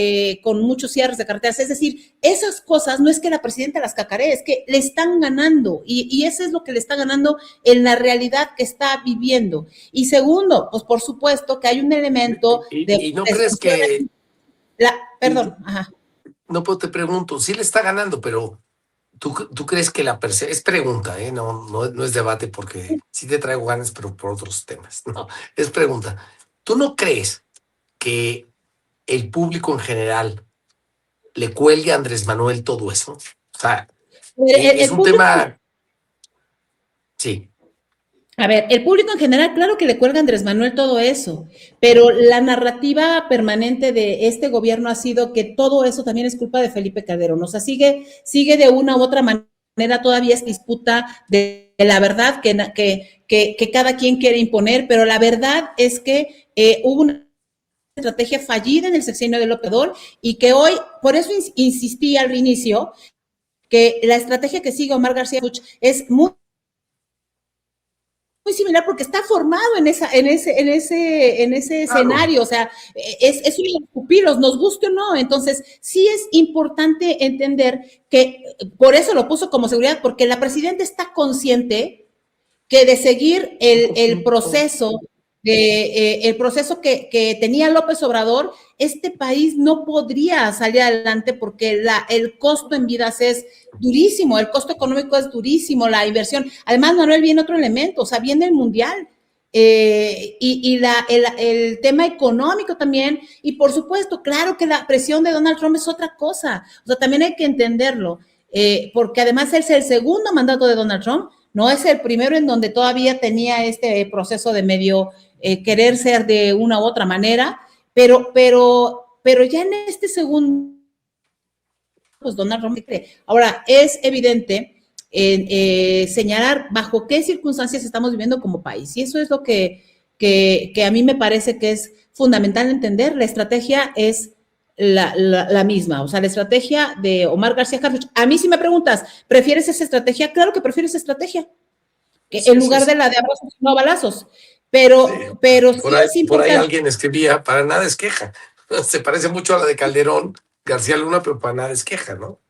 con muchos cierres de carreteras. Es decir, esas cosas no es que la presidenta las cacaree, es que le están ganando, y eso es lo que le está ganando en la realidad que está viviendo. Y segundo, pues por supuesto que hay un elemento
y no crees que...
Perdón, ajá.
No, pues te pregunto, sí le está ganando, pero ¿tú crees que la percepción? Es pregunta, no es debate, porque sí te traigo ganas, pero por otros temas. No, es pregunta. ¿Tú no crees que el público en general le cuelgue a Andrés Manuel todo eso? O sea, es un tema... Sí.
A ver, el público en general, claro que le cuelga a Andrés Manuel todo eso, pero la narrativa permanente de este gobierno ha sido que todo eso también es culpa de Felipe Calderón. O sea, sigue de una u otra manera todavía esta disputa de la verdad que cada quien quiere imponer, pero la verdad es que hubo una estrategia fallida en el sexenio de López Obrador, y que hoy, por eso insistí al inicio, que la estrategia que sigue Omar García Harfuch es muy similar, porque está formado en ese escenario. O sea, es un pupilos, nos guste o no. Entonces, sí es importante entender que por eso lo puso como seguridad, porque la presidenta está consciente que de seguir el proceso que tenía López Obrador, este país no podría salir adelante, porque el costo en vidas es durísimo, el costo económico es durísimo, la inversión. Además, Manuel, viene otro elemento, o sea, viene el mundial, y el tema económico también, y por supuesto, claro que la presión de Donald Trump es otra cosa. O sea, también hay que entenderlo, porque además es el segundo mandato de Donald Trump, no es el primero en donde todavía tenía este proceso de medio querer ser de una u otra manera, pero ya en este segundo, pues Donald Trump cree. Ahora, es evidente señalar bajo qué circunstancias estamos viviendo como país, y eso es lo que a mí me parece que es fundamental entender. La estrategia es la misma, o sea, la estrategia de Omar García Harfuch. A mí, si me preguntas, ¿prefieres esa estrategia? Claro que prefiero esa estrategia, que en lugar de la de abrazos, no balazos. Pero sí
por ahí alguien escribía, para nada es queja. Se parece mucho a la de Calderón, García Luna, pero para nada es queja, ¿no?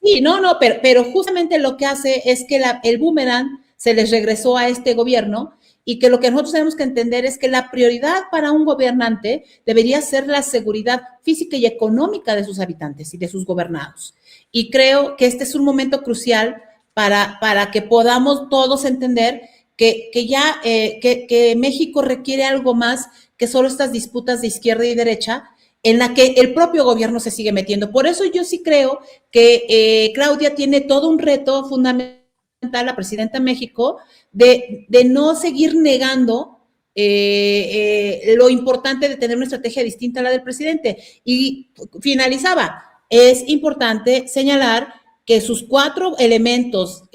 Sí, no, pero justamente lo que hace es que el boomerang se les regresó a este gobierno, y que lo que nosotros tenemos que entender es que la prioridad para un gobernante debería ser la seguridad física y económica de sus habitantes y de sus gobernados. Y creo que este es un momento crucial para que podamos todos entender que México requiere algo más que solo estas disputas de izquierda y derecha, en la que el propio gobierno se sigue metiendo. Por eso yo sí creo que Claudia tiene todo un reto fundamental, la presidenta de México, de no seguir negando lo importante de tener una estrategia distinta a la del presidente. Y finalizaba, es importante señalar que sus 4 elementos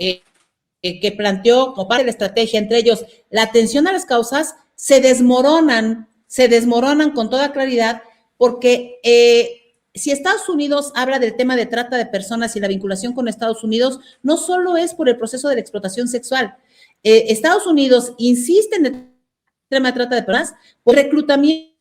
que planteó como parte de la estrategia, entre ellos la atención a las causas, se desmoronan con toda claridad, porque si Estados Unidos habla del tema de trata de personas y la vinculación con Estados Unidos, no solo es por el proceso de la explotación sexual. Estados Unidos insiste en el tema de trata de personas por reclutamiento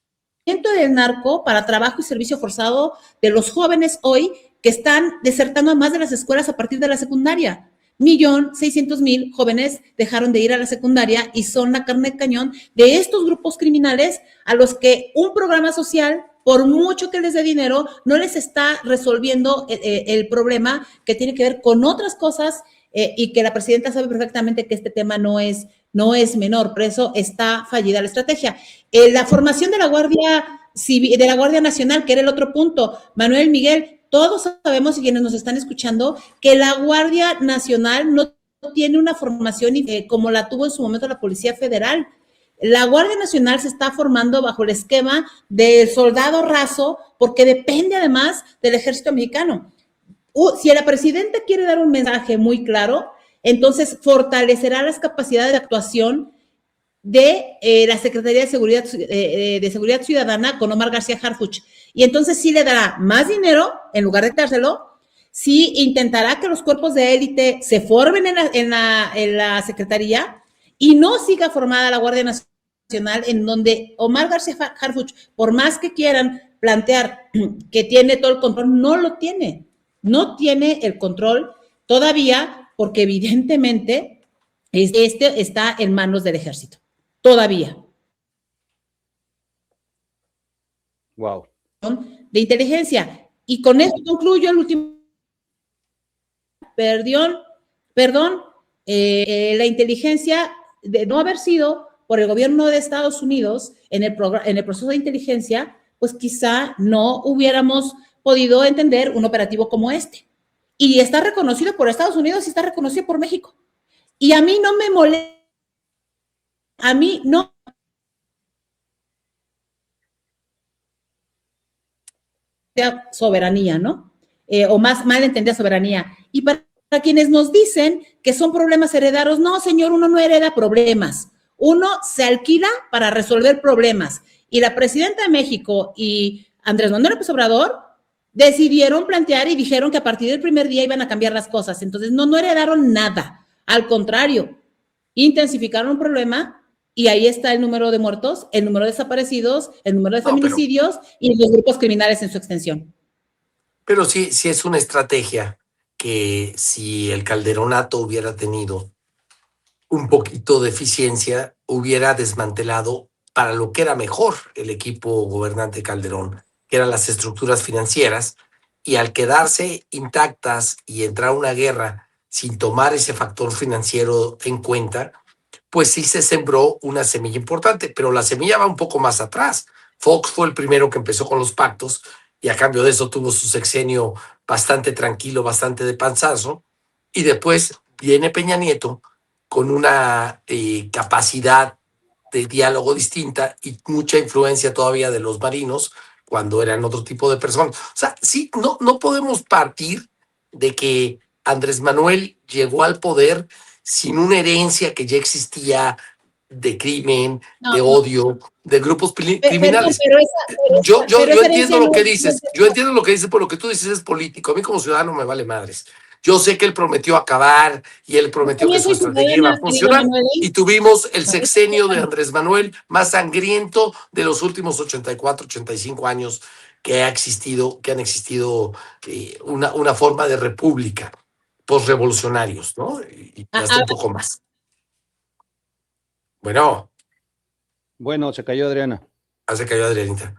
del narco para trabajo y servicio forzado de los jóvenes hoy que están desertando a más de las escuelas a partir de la secundaria. 1.600.000 jóvenes dejaron de ir a la secundaria y son la carne de cañón de estos grupos criminales, a los que un programa social por mucho que les dé dinero, no les está resolviendo el problema que tiene que ver con otras cosas y que la presidenta sabe perfectamente que este tema no es menor, por eso está fallida la estrategia. La formación de la Guardia Civil, de la Guardia Nacional, que era el otro punto, Manuel, Miguel, todos sabemos y quienes nos están escuchando que la Guardia Nacional no tiene una formación como la tuvo en su momento la Policía Federal. La Guardia Nacional se está formando bajo el esquema del soldado raso porque depende además del ejército mexicano. Si la presidenta quiere dar un mensaje muy claro, entonces fortalecerá las capacidades de actuación de la Secretaría de Seguridad Ciudadana con Omar García Harfuch. Y entonces sí le dará más dinero en lugar de dárselo, sí intentará que los cuerpos de élite se formen en la Secretaría y no siga formada la Guardia Nacional, en donde Omar García Harfuch, por más que quieran plantear que tiene todo el control, no lo tiene. No tiene el control todavía porque evidentemente este está en manos del ejército. Todavía.
Wow.
De inteligencia. Y con esto concluyo el último. Perdón, la inteligencia de no haber sido por el gobierno de Estados Unidos en el proceso de inteligencia, pues quizá no hubiéramos podido entender un operativo como este. Y está reconocido por Estados Unidos y está reconocido por México. Y a mí no me molesta, a mí no soberanía, ¿no? O más mal entendida soberanía. Y para quienes nos dicen que son problemas heredados, no, señor, uno no hereda problemas. Uno se alquila para resolver problemas. Y la presidenta de México y Andrés Manuel López Obrador decidieron plantear y dijeron que a partir del primer día iban a cambiar las cosas. Entonces, no heredaron nada. Al contrario, intensificaron un problema y ahí está el número de muertos, el número de desaparecidos, el número de feminicidios y los grupos criminales en su extensión.
Pero sí es una estrategia que si el Calderonato hubiera tenido un poquito de eficiencia, hubiera desmantelado para lo que era mejor el equipo gobernante Calderón, que eran las estructuras financieras, y al quedarse intactas y entrar a una guerra sin tomar ese factor financiero en cuenta, pues sí se sembró una semilla importante, pero la semilla va un poco más atrás. Fox fue el primero que empezó con los pactos y a cambio de eso tuvo su sexenio bastante tranquilo, bastante de panzazo, y después viene Peña Nieto con una capacidad de diálogo distinta y mucha influencia todavía de los marinos cuando eran otro tipo de personas. O sea, sí, no podemos partir de que Andrés Manuel llegó al poder sin una herencia que ya existía de crimen, de odio, de grupos criminales. Yo entiendo lo que dices, yo entiendo lo que dices, por lo que tú dices es político. A mí como ciudadano me vale madres. Yo sé que él prometió acabar y él prometió que su estrategia iba a funcionar y tuvimos el sexenio de Andrés Manuel más sangriento de los últimos 84, 85 años que han existido una forma de república, posrevolucionarios, ¿no? Y hasta un poco más. Bueno,
se cayó Adriana.
Se cayó Adrianita.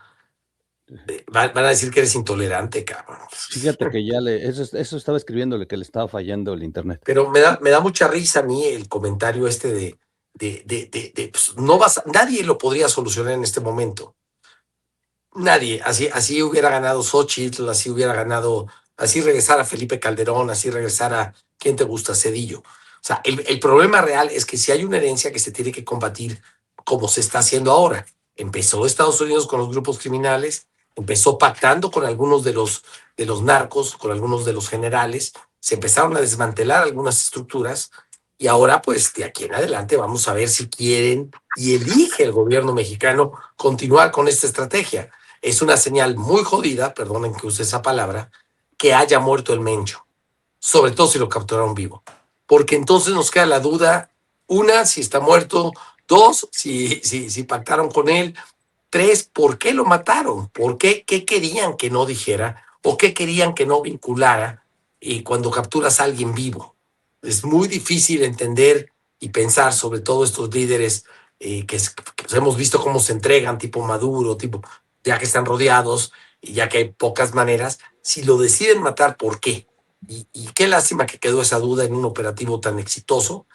Van a decir que eres intolerante, cabrón.
Fíjate que ya eso estaba escribiéndole que le estaba fallando el internet.
Pero me da mucha risa a mí el comentario este pues, nadie lo podría solucionar en este momento. Nadie. Así hubiera ganado Xóchitl, así regresara Felipe Calderón, así regresara, ¿quién te gusta? Zedillo. O sea, el problema real es que si hay una herencia que se tiene que combatir como se está haciendo ahora. Empezó Estados Unidos con los grupos criminales, empezó pactando con algunos de los narcos, con algunos de los generales, se empezaron a desmantelar algunas estructuras y ahora pues de aquí en adelante vamos a ver si quieren y elige el gobierno mexicano continuar con esta estrategia. Es una señal muy jodida, perdonen que use esa palabra, que haya muerto el Mencho, sobre todo si lo capturaron vivo, porque entonces nos queda la duda, una, si está muerto, dos, si pactaron con él, tres, ¿por qué lo mataron? ¿Por qué? ¿Qué querían que no dijera? ¿O qué querían que no vinculara cuando capturas a alguien vivo? Es muy difícil entender y pensar sobre todo estos líderes que hemos visto cómo se entregan, tipo Maduro, tipo... ya que están rodeados y ya que hay pocas maneras, si lo deciden matar, ¿por qué? Y qué lástima que quedó esa duda en un operativo tan exitoso.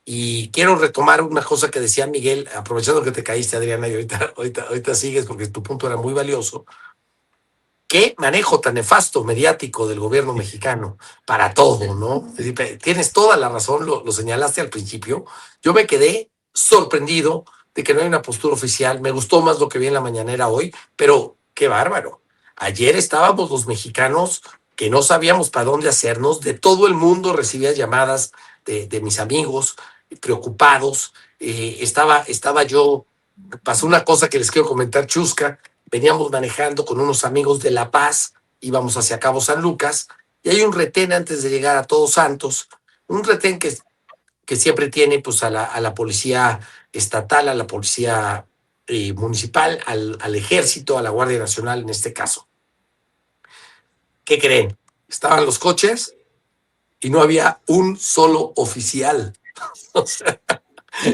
Y quiero retomar una cosa que decía Miguel, aprovechando que te caíste, Adriana, y ahorita sigues porque tu punto era muy valioso. Qué manejo tan nefasto mediático del gobierno mexicano para todo, ¿no? Tienes toda la razón, lo señalaste al principio. Yo me quedé sorprendido de que no hay una postura oficial. Me gustó más lo que vi en la mañanera hoy, pero qué bárbaro. Ayer estábamos los mexicanos que no sabíamos para dónde hacernos. De todo el mundo recibía llamadas de mis amigos preocupados. Estaba yo, pasó una cosa que les quiero comentar, chusca. Veníamos manejando con unos amigos de La Paz, íbamos hacia Cabo San Lucas, y hay un retén antes de llegar a Todos Santos, un retén que siempre tiene pues a la policía estatal, a la policía municipal, al ejército, a la Guardia Nacional en este caso. ¿Qué creen? Estaban los coches y no había un solo oficial. O sea,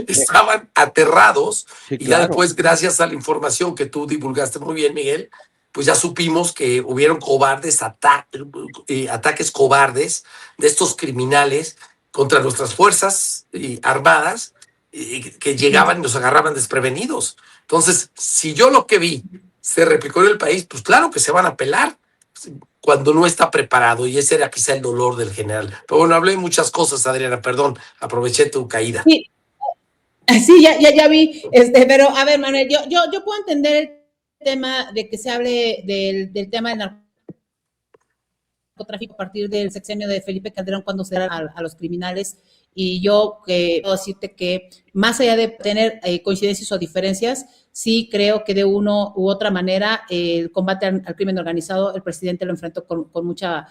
estaban aterrados,
Sí,
y ya
claro.
después, gracias a la información que tú divulgaste muy bien, Miguel, pues ya supimos que hubieron cobardes ataques cobardes de estos criminales contra nuestras fuerzas armadas, que llegaban y nos agarraban desprevenidos. Entonces, si yo lo que vi se replicó en el país, pues claro que se van a pelar cuando no está preparado, y ese era quizá el dolor del general. Pero bueno, hablé de muchas cosas, Adriana, perdón, aproveché tu caída.
Sí, sí, ya vi, pero a ver, Manuel, yo puedo entender el tema de que se hable del tema del narcotráfico a partir del sexenio de Felipe Calderón, cuando se dan a los criminales, y yo puedo decirte que más allá de tener coincidencias o diferencias, sí creo que de una u otra manera el combate al crimen organizado, el presidente lo enfrentó con mucha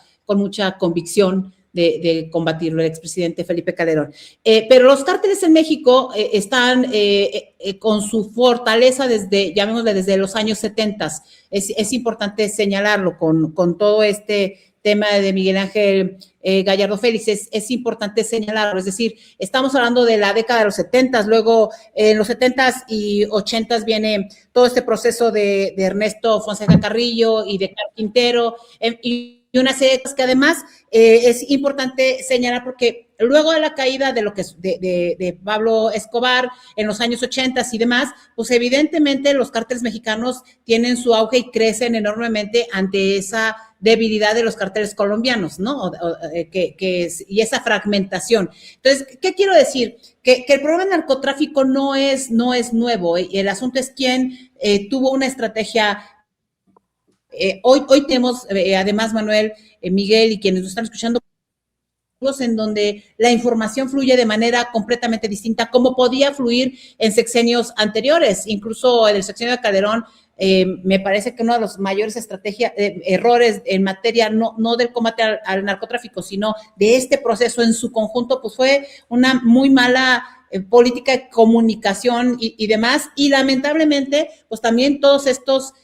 convicción de combatirlo, el expresidente Felipe Calderón. Pero los cárteles en México están con su fortaleza llamémosle, desde los años 70. Es importante señalarlo con todo este tema de Miguel Ángel Gallardo Félix, es importante señalarlo, es decir, estamos hablando de la década de los 70, luego en los 70 y 80 viene todo este proceso de Ernesto Fonseca Carrillo y de Carlos Quintero, y una serie de cosas que además es importante señalar, porque luego de la caída de Pablo Escobar en los años 80 y demás, pues evidentemente los cárteles mexicanos tienen su auge y crecen enormemente ante esa debilidad de los cárteles colombianos, ¿no? Y esa fragmentación. Entonces, ¿qué quiero decir? Que el problema del narcotráfico no es nuevo, y el asunto es quién tuvo una estrategia. Hoy tenemos, además, Manuel, Miguel y quienes nos están escuchando, en donde la información fluye de manera completamente distinta, como podía fluir en sexenios anteriores. Incluso en el sexenio de Calderón, me parece que uno de los mayores errores en materia no del combate al narcotráfico, sino de este proceso en su conjunto, pues fue una muy mala política de comunicación y demás, y lamentablemente, pues también todo esto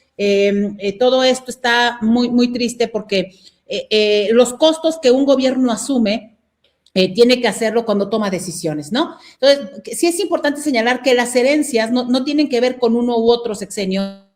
está muy, muy triste, porque los costos que un gobierno asume tiene que hacerlo cuando toma decisiones, ¿no? Entonces, sí es importante señalar que las herencias no tienen que ver con uno u otro sexenio,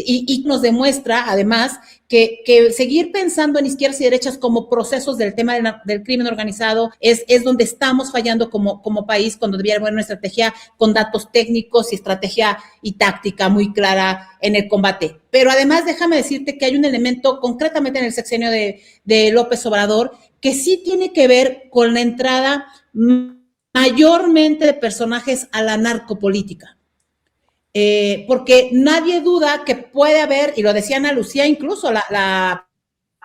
y nos demuestra, además, que seguir pensando en izquierdas y derechas como procesos del tema del crimen organizado es donde estamos fallando como país, cuando debiera haber una estrategia con datos técnicos y estrategia y táctica muy clara en el combate. Pero además, déjame decirte que hay un elemento concretamente en el sexenio de López Obrador que sí tiene que ver con la entrada mayormente de personajes a la narcopolítica. Porque nadie duda que puede haber, y lo decía Ana Lucía, incluso la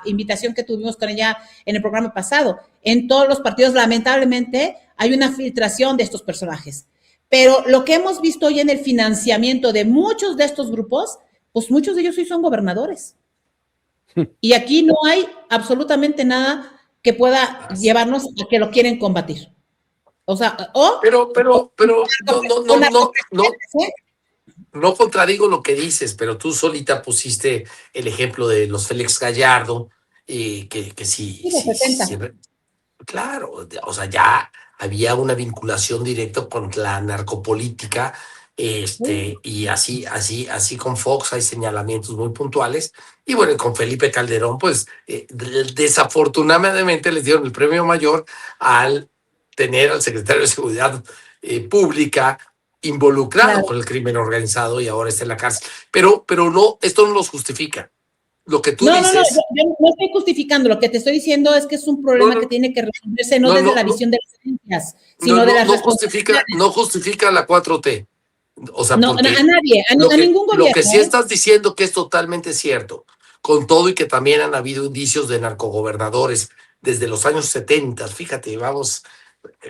invitación que tuvimos con ella en el programa pasado, en todos los partidos lamentablemente hay una filtración de estos personajes, pero lo que hemos visto hoy en el financiamiento de muchos de estos grupos, pues muchos de ellos hoy son gobernadores, y aquí no hay absolutamente nada que pueda llevarnos a que lo quieren combatir. O sea,
pero no contradigo lo que dices, pero tú solita pusiste el ejemplo de los Félix Gallardo, que sí, claro, o sea, ya había una vinculación directa con la narcopolítica, Y así con Fox hay señalamientos muy puntuales. Y bueno, y con Felipe Calderón, pues desafortunadamente les dieron el premio mayor al tener al secretario de Seguridad Pública involucrado con el crimen organizado y ahora está en la cárcel. Pero no, esto no los justifica. Lo que tú dices.
Yo no estoy justificando. Lo que te estoy diciendo es que es un problema que tiene que resolverse no desde la visión de las ciencias, sino de las responsabilidades.
No justifica la 4T. O sea,
no, a nadie, a ningún gobierno.
Lo que sí estás diciendo que es totalmente cierto, con todo y que también han habido indicios de narcogobernadores desde los años 70, fíjate, vamos,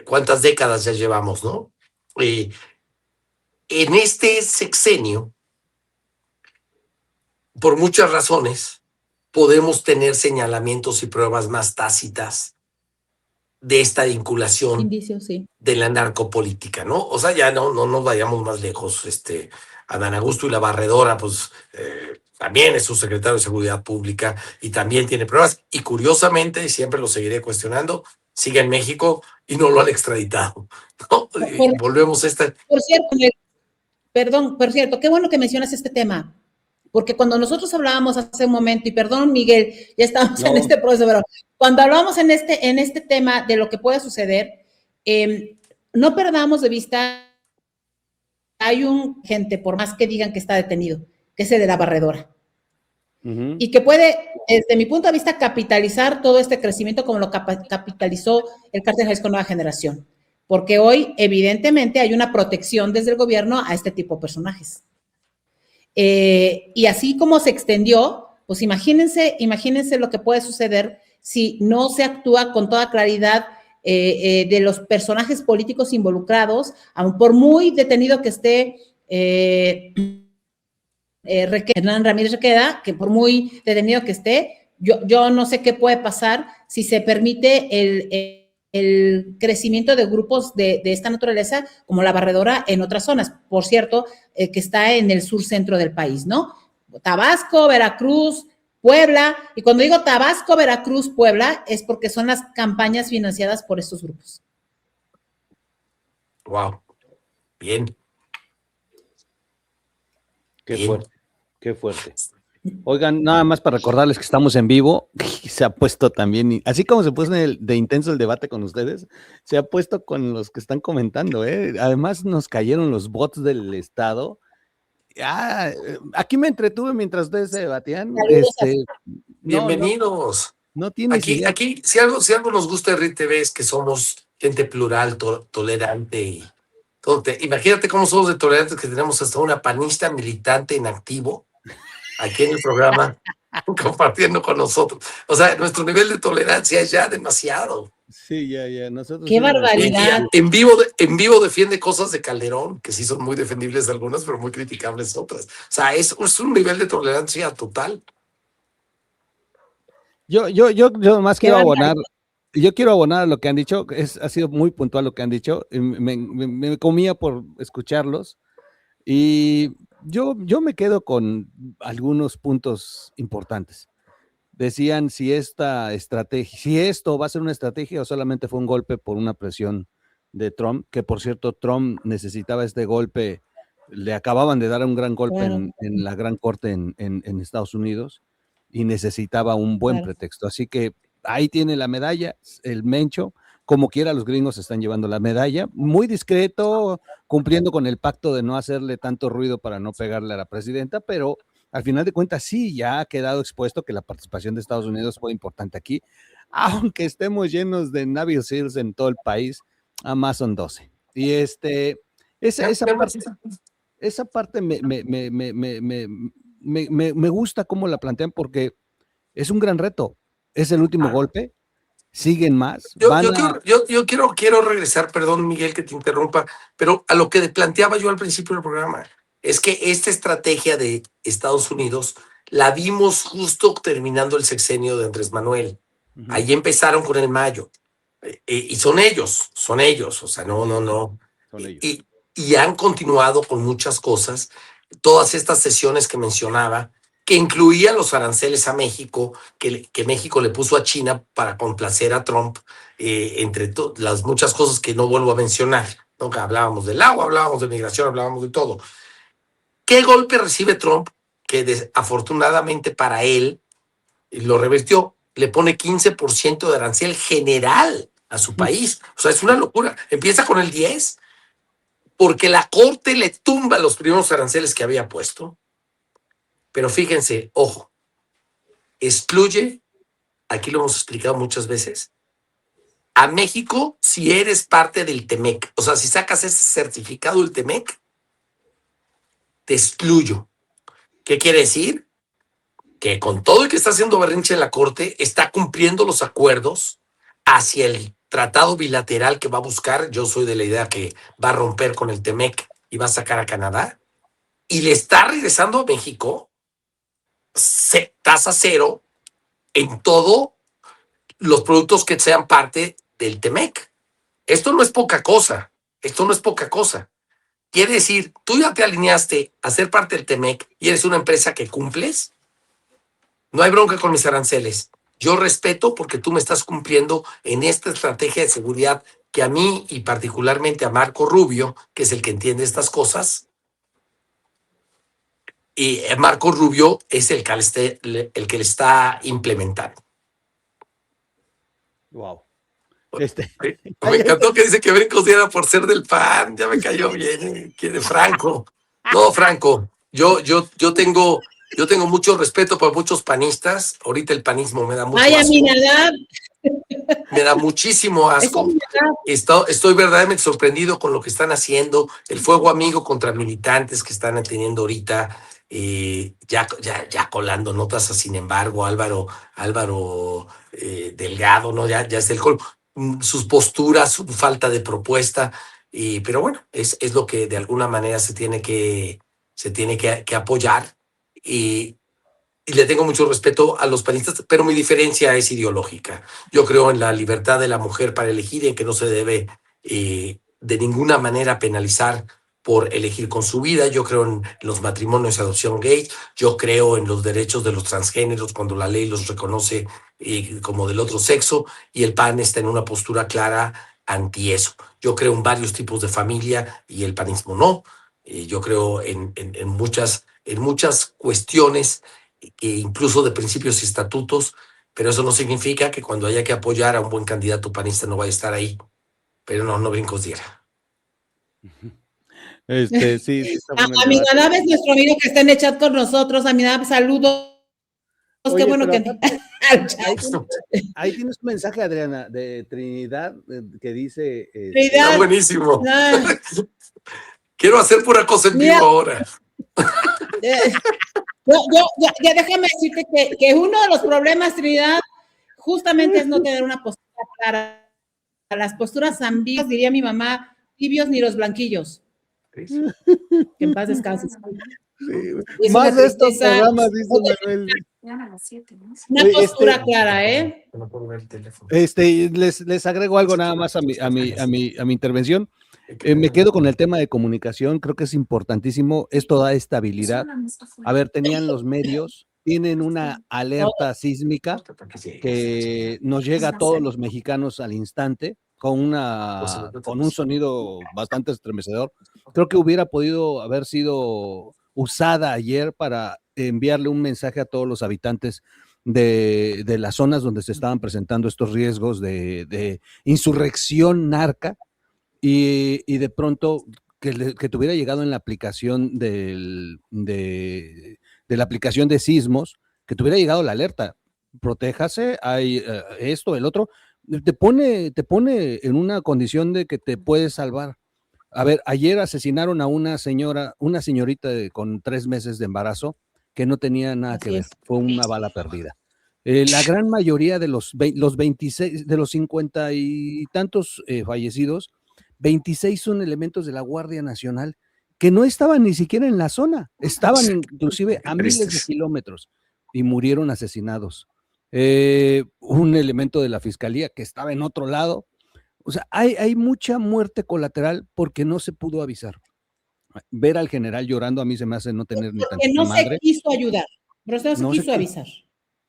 cuántas décadas ya llevamos, ¿no? En este sexenio, por muchas razones, podemos tener señalamientos y pruebas más tácitas de esta vinculación
Indicios, sí,
de la narcopolítica, ¿no? O sea, ya no nos vayamos más lejos. Adán Augusto y la Barredora, pues también es su secretario de Seguridad Pública y también tiene pruebas. Y curiosamente, siempre lo seguiré cuestionando, sigue en México y no lo han extraditado, ¿no? Volvemos a esta.
Por cierto, qué bueno que mencionas este tema. Porque cuando nosotros hablábamos hace un momento, y perdón, Miguel, ya estamos en este proceso, pero cuando hablábamos en este tema de lo que puede suceder, no perdamos de vista, hay gente, por más que digan que está detenido, que es el de la Barredora, y que puede, desde mi punto de vista, capitalizar todo este crecimiento como lo capitalizó el Cártel Jalisco Nueva Generación, porque hoy, evidentemente, hay una protección desde el gobierno a este tipo de personajes. Y así como se extendió, pues imagínense lo que puede suceder si no se actúa con toda claridad de los personajes políticos involucrados, aun por muy detenido que esté Hernán Ramírez Requeda, que por muy detenido que esté, yo no sé qué puede pasar si se permite el crecimiento de grupos de esta naturaleza, como la Barredora en otras zonas, por cierto, que está en el sur centro del país, ¿no? Tabasco, Veracruz, Puebla, y cuando digo Tabasco, Veracruz, Puebla, es porque son las campañas financiadas por estos grupos.
Wow, bien.
Qué fuerte, qué fuerte. Oigan, nada más para recordarles que estamos en vivo, se ha puesto también, así como se puso de intenso el debate con ustedes, se ha puesto con los que están comentando, Además nos cayeron los bots del Estado. Aquí me entretuve mientras ustedes se debatían.
Bienvenidos.
No tienes idea.
Aquí, si algo nos gusta de RIT TV es que somos gente plural, tolerante y todo. Imagínate cómo somos de tolerantes, que tenemos hasta una panista militante en activo aquí en el programa compartiendo con nosotros. O sea, nuestro nivel de tolerancia es ya demasiado.
Sí, ya. Nosotros
¡qué barbaridad!
En vivo defiende cosas de Calderón, que sí son muy defendibles algunas, pero muy criticables otras. O sea, es un nivel de tolerancia total.
Yo más quiero abonar. Yo quiero abonar a lo que han dicho. Ha sido muy puntual lo que han dicho. Me comía por escucharlos. Y yo me quedo con algunos puntos importantes. Decían si esto va a ser una estrategia o solamente fue un golpe por una presión de Trump, que por cierto Trump necesitaba este golpe, le acababan de dar un gran golpe en la Gran Corte en Estados Unidos y necesitaba un buen pretexto. Así que ahí tiene la medalla, el Mencho. Como quiera, los gringos están llevando la medalla, muy discreto, cumpliendo con el pacto de no hacerle tanto ruido para no pegarle a la presidenta, pero al final de cuentas sí, ya ha quedado expuesto que la participación de Estados Unidos fue importante aquí, aunque estemos llenos de Navy SEALs en todo el país, a más son 12. Y esa parte me gusta cómo la plantean porque es un gran reto, es el último golpe. Siguen más.
Yo quiero regresar, perdón, Miguel, que te interrumpa, pero a lo que planteaba yo al principio del programa, es que esta estrategia de Estados Unidos la vimos justo terminando el sexenio de Andrés Manuel. Ahí empezaron con el Mayo. Y son ellos, o sea, no. Y han continuado con muchas cosas, todas estas sesiones que mencionaba, que incluía los aranceles a México, que México le puso a China para complacer a Trump, entre las muchas cosas que no vuelvo a mencionar, Nunca hablábamos del agua, hablábamos de migración, hablábamos de todo. ¿Qué golpe recibe Trump? Que afortunadamente para él lo revirtió, le pone 15% de arancel general a su país. O sea, es una locura. Empieza con el 10%, porque la corte le tumba los primeros aranceles que había puesto. Pero fíjense, ojo, excluye, aquí lo hemos explicado muchas veces, a México si eres parte del TEMEC. O sea, si sacas ese certificado del TEMEC, te excluyo. ¿Qué quiere decir? Que con todo el que está haciendo berrinche en la corte, está cumpliendo los acuerdos hacia el tratado bilateral que va a buscar. Yo soy de la idea que va a romper con el TEMEC y va a sacar a Canadá. Y le está regresando a México tasa cero en todos los productos que sean parte del TEMEC. Esto no es poca cosa. Esto no es poca cosa. Quiere decir, tú ya te alineaste a ser parte del TEMEC y eres una empresa que cumples. No hay bronca con mis aranceles. Yo respeto porque tú me estás cumpliendo en esta estrategia de seguridad que a mí y particularmente a Marco Rubio, que es el que entiende estas cosas, y Marco Rubio es el que le está implementando.
Wow.
Me encantó que dice que Brincos diera por ser del PAN. Ya me cayó bien. ¿Quién es Franco? No, Franco. Yo tengo mucho respeto por muchos panistas. Ahorita el panismo me da mucho asco. Me da muchísimo asco. Estoy verdaderamente sorprendido con lo que están haciendo. El fuego amigo contra militantes que están teniendo ahorita. Ya colando notas a sin embargo, Álvaro Delgado, ¿no? Ya es el colmo. Sus posturas, su falta de propuesta, pero bueno, es lo que de alguna manera se tiene que apoyar, y le tengo mucho respeto a los panistas, pero mi diferencia es ideológica. Yo creo en la libertad de la mujer para elegir y en que no se debe de ninguna manera penalizar por elegir con su vida. Yo creo en los matrimonios de adopción gay, yo creo en los derechos de los transgéneros cuando la ley los reconoce como del otro sexo, y el PAN está en una postura clara anti eso. Yo creo en varios tipos de familia y el panismo no. Yo creo en muchas cuestiones, incluso de principios y estatutos, pero eso no significa que cuando haya que apoyar a un buen candidato panista no vaya a estar ahí. Pero no Brincos diera.
Sí,
a mi Nadab es nuestro amigo que está en el chat con nosotros. A mi Nadab, saludos.
Oye,
qué bueno que
ahí tienes un mensaje, Adriana, de Trinidad, que dice
Trinidad. Está buenísimo. Quiero hacer pura cosa en vivo ahora.
Ya déjame decirte que uno de los problemas, Trinidad, justamente es no tener una postura clara. Las posturas ambiguas, diría mi mamá, tibios ni los blanquillos. Que en paz descanses.
Sí. Más de estos programas, dice Manuel.
Una postura clara, ¿eh?
Les agrego algo nada más a mi intervención. Me quedo con el tema de comunicación, creo que es importantísimo, esto da estabilidad. A ver, tenían los medios, tienen una alerta sísmica que nos llega a todos los mexicanos al instante, con un sonido bastante estremecedor. Creo que hubiera podido haber sido usada ayer para enviarle un mensaje a todos los habitantes de las zonas donde se estaban presentando estos riesgos de insurrección narca, y de pronto que tuviera llegado en la aplicación de la aplicación de sismos, que tuviera llegado la alerta, protéjase, hay esto, el otro, te pone en una condición de que te puedes salvar. A ver, ayer asesinaron a una señorita con 3 meses de embarazo que no tenía nada que ver, fue una bala perdida. La gran mayoría de los 26, de los 50 y tantos fallecidos, 26 son elementos de la Guardia Nacional que no estaban ni siquiera en la zona, estaban inclusive a miles de kilómetros y murieron asesinados. Un elemento de la Fiscalía que estaba en otro lado. O sea, hay mucha muerte colateral porque no se pudo avisar. Ver al general llorando a mí se me hace no tener ni tanta madre.
Se quiso ayudar, pero no se quiso avisar.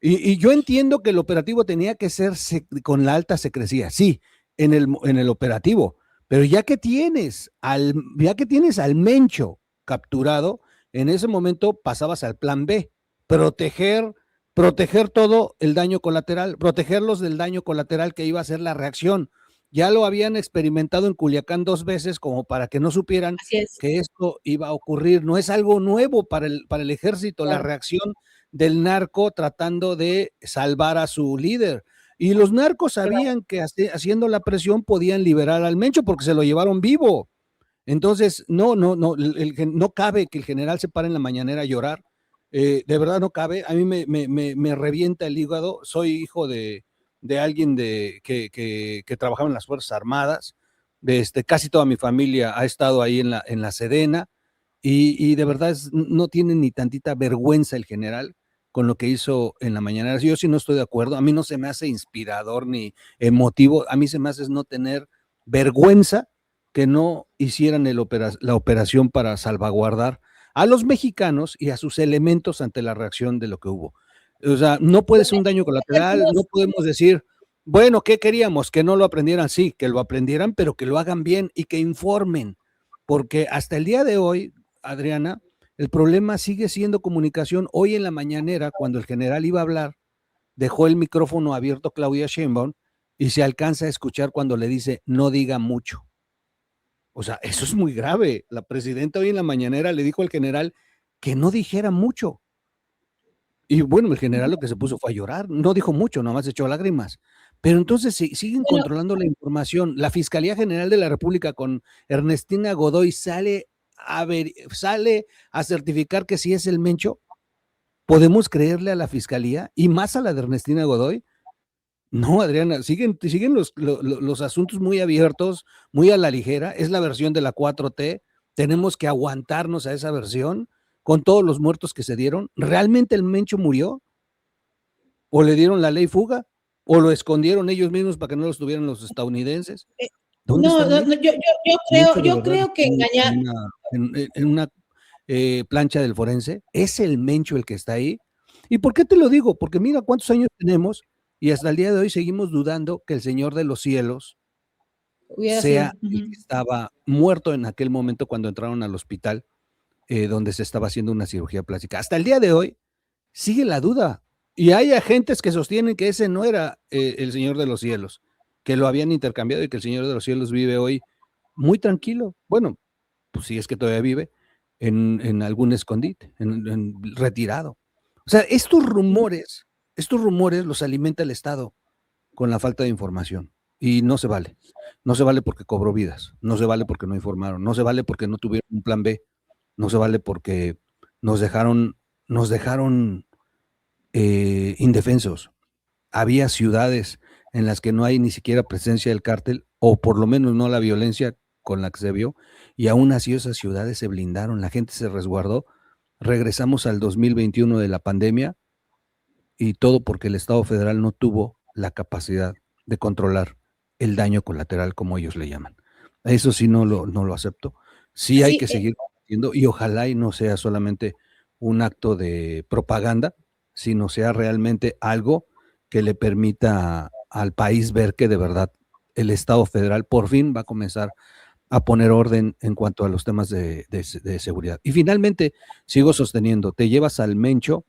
Y yo entiendo que el operativo tenía que ser con la alta secrecía, sí, en el operativo, Pero ya que tienes al Mencho capturado, en ese momento pasabas al plan B, proteger, proteger todo el daño colateral, protegerlos del daño colateral que iba a ser la reacción. Ya lo habían experimentado en Culiacán 2 veces como para que no supieran
Así es.
que esto iba a ocurrir. No es algo nuevo para el ejército, la
Claro.
reacción del narco tratando de salvar a su líder. Y los narcos sabían que haciendo la presión podían liberar al Mencho porque se lo llevaron vivo. Entonces, no cabe que el general se pare en la mañanera a llorar. De verdad no cabe. A mí me revienta el hígado. Soy hijo de alguien que trabajaba en las Fuerzas Armadas. Casi toda mi familia ha estado ahí en la Sedena. Y de verdad no tiene ni tantita vergüenza el general con lo que hizo en la mañanera. Yo sí no estoy de acuerdo. A mí no se me hace inspirador ni emotivo. A mí se me hace no tener vergüenza que no hicieran la operación para salvaguardar a los mexicanos y a sus elementos ante la reacción de lo que hubo. O sea, no puede ser un daño colateral, no podemos decir, bueno, ¿qué queríamos? Que no lo aprendieran, sí, que lo aprendieran, pero que lo hagan bien y que informen, porque hasta el día de hoy, Adriana, el problema sigue siendo comunicación. Hoy en la mañanera, cuando el general iba a hablar, dejó el micrófono abierto Claudia Sheinbaum y se alcanza a escuchar cuando le dice, no diga mucho. O sea, eso es muy grave. La presidenta hoy en la mañanera le dijo al general que no dijera mucho. Y bueno, el general lo que se puso fue a llorar. No dijo mucho, nomás echó lágrimas. Pero entonces siguen controlando la información. La Fiscalía General de la República con Ernestina Godoy sale a certificar que sí es el Mencho. ¿Podemos creerle a la Fiscalía y más a la de Ernestina Godoy? No, Adriana, siguen los asuntos muy abiertos, muy a la ligera. Es la versión de la 4T. Tenemos que aguantarnos a esa versión con todos los muertos que se dieron. ¿Realmente el Mencho murió? ¿O le dieron la ley fuga? ¿O lo escondieron ellos mismos para que no los tuvieran los estadounidenses? ¿Dónde está el Mencho?
Yo creo que engañar.
En una plancha del forense. ¿Es el Mencho el que está ahí? ¿Y por qué te lo digo? Porque mira cuántos años tenemos y hasta el día de hoy seguimos dudando que el Señor de los Cielos sea el que estaba muerto en aquel momento cuando entraron al hospital donde se estaba haciendo una cirugía plástica. Hasta el día de hoy sigue la duda y hay agentes que sostienen que ese no era el Señor de los Cielos, que lo habían intercambiado y que el Señor de los Cielos vive hoy muy tranquilo. Bueno, pues si es que todavía vive en algún escondite, retirado. O sea, estos rumores los alimenta el Estado con la falta de información y no se vale. No se vale porque cobró vidas, no se vale porque no informaron, no se vale porque no tuvieron un plan B, no se vale porque nos dejaron indefensos. Había ciudades en las que no hay ni siquiera presencia del cártel o por lo menos no la violencia con la que se vio y aún así esas ciudades se blindaron, la gente se resguardó. Regresamos al 2021 de la pandemia y todo porque el Estado federal no tuvo la capacidad de controlar el daño colateral, como ellos le llaman. Eso sí no lo acepto. Sí hay que seguir haciendo y ojalá y no sea solamente un acto de propaganda, sino sea realmente algo que le permita al país ver que de verdad el Estado federal por fin va a comenzar a poner orden en cuanto a los temas de seguridad. Y finalmente, sigo sosteniendo, te llevas al Mencho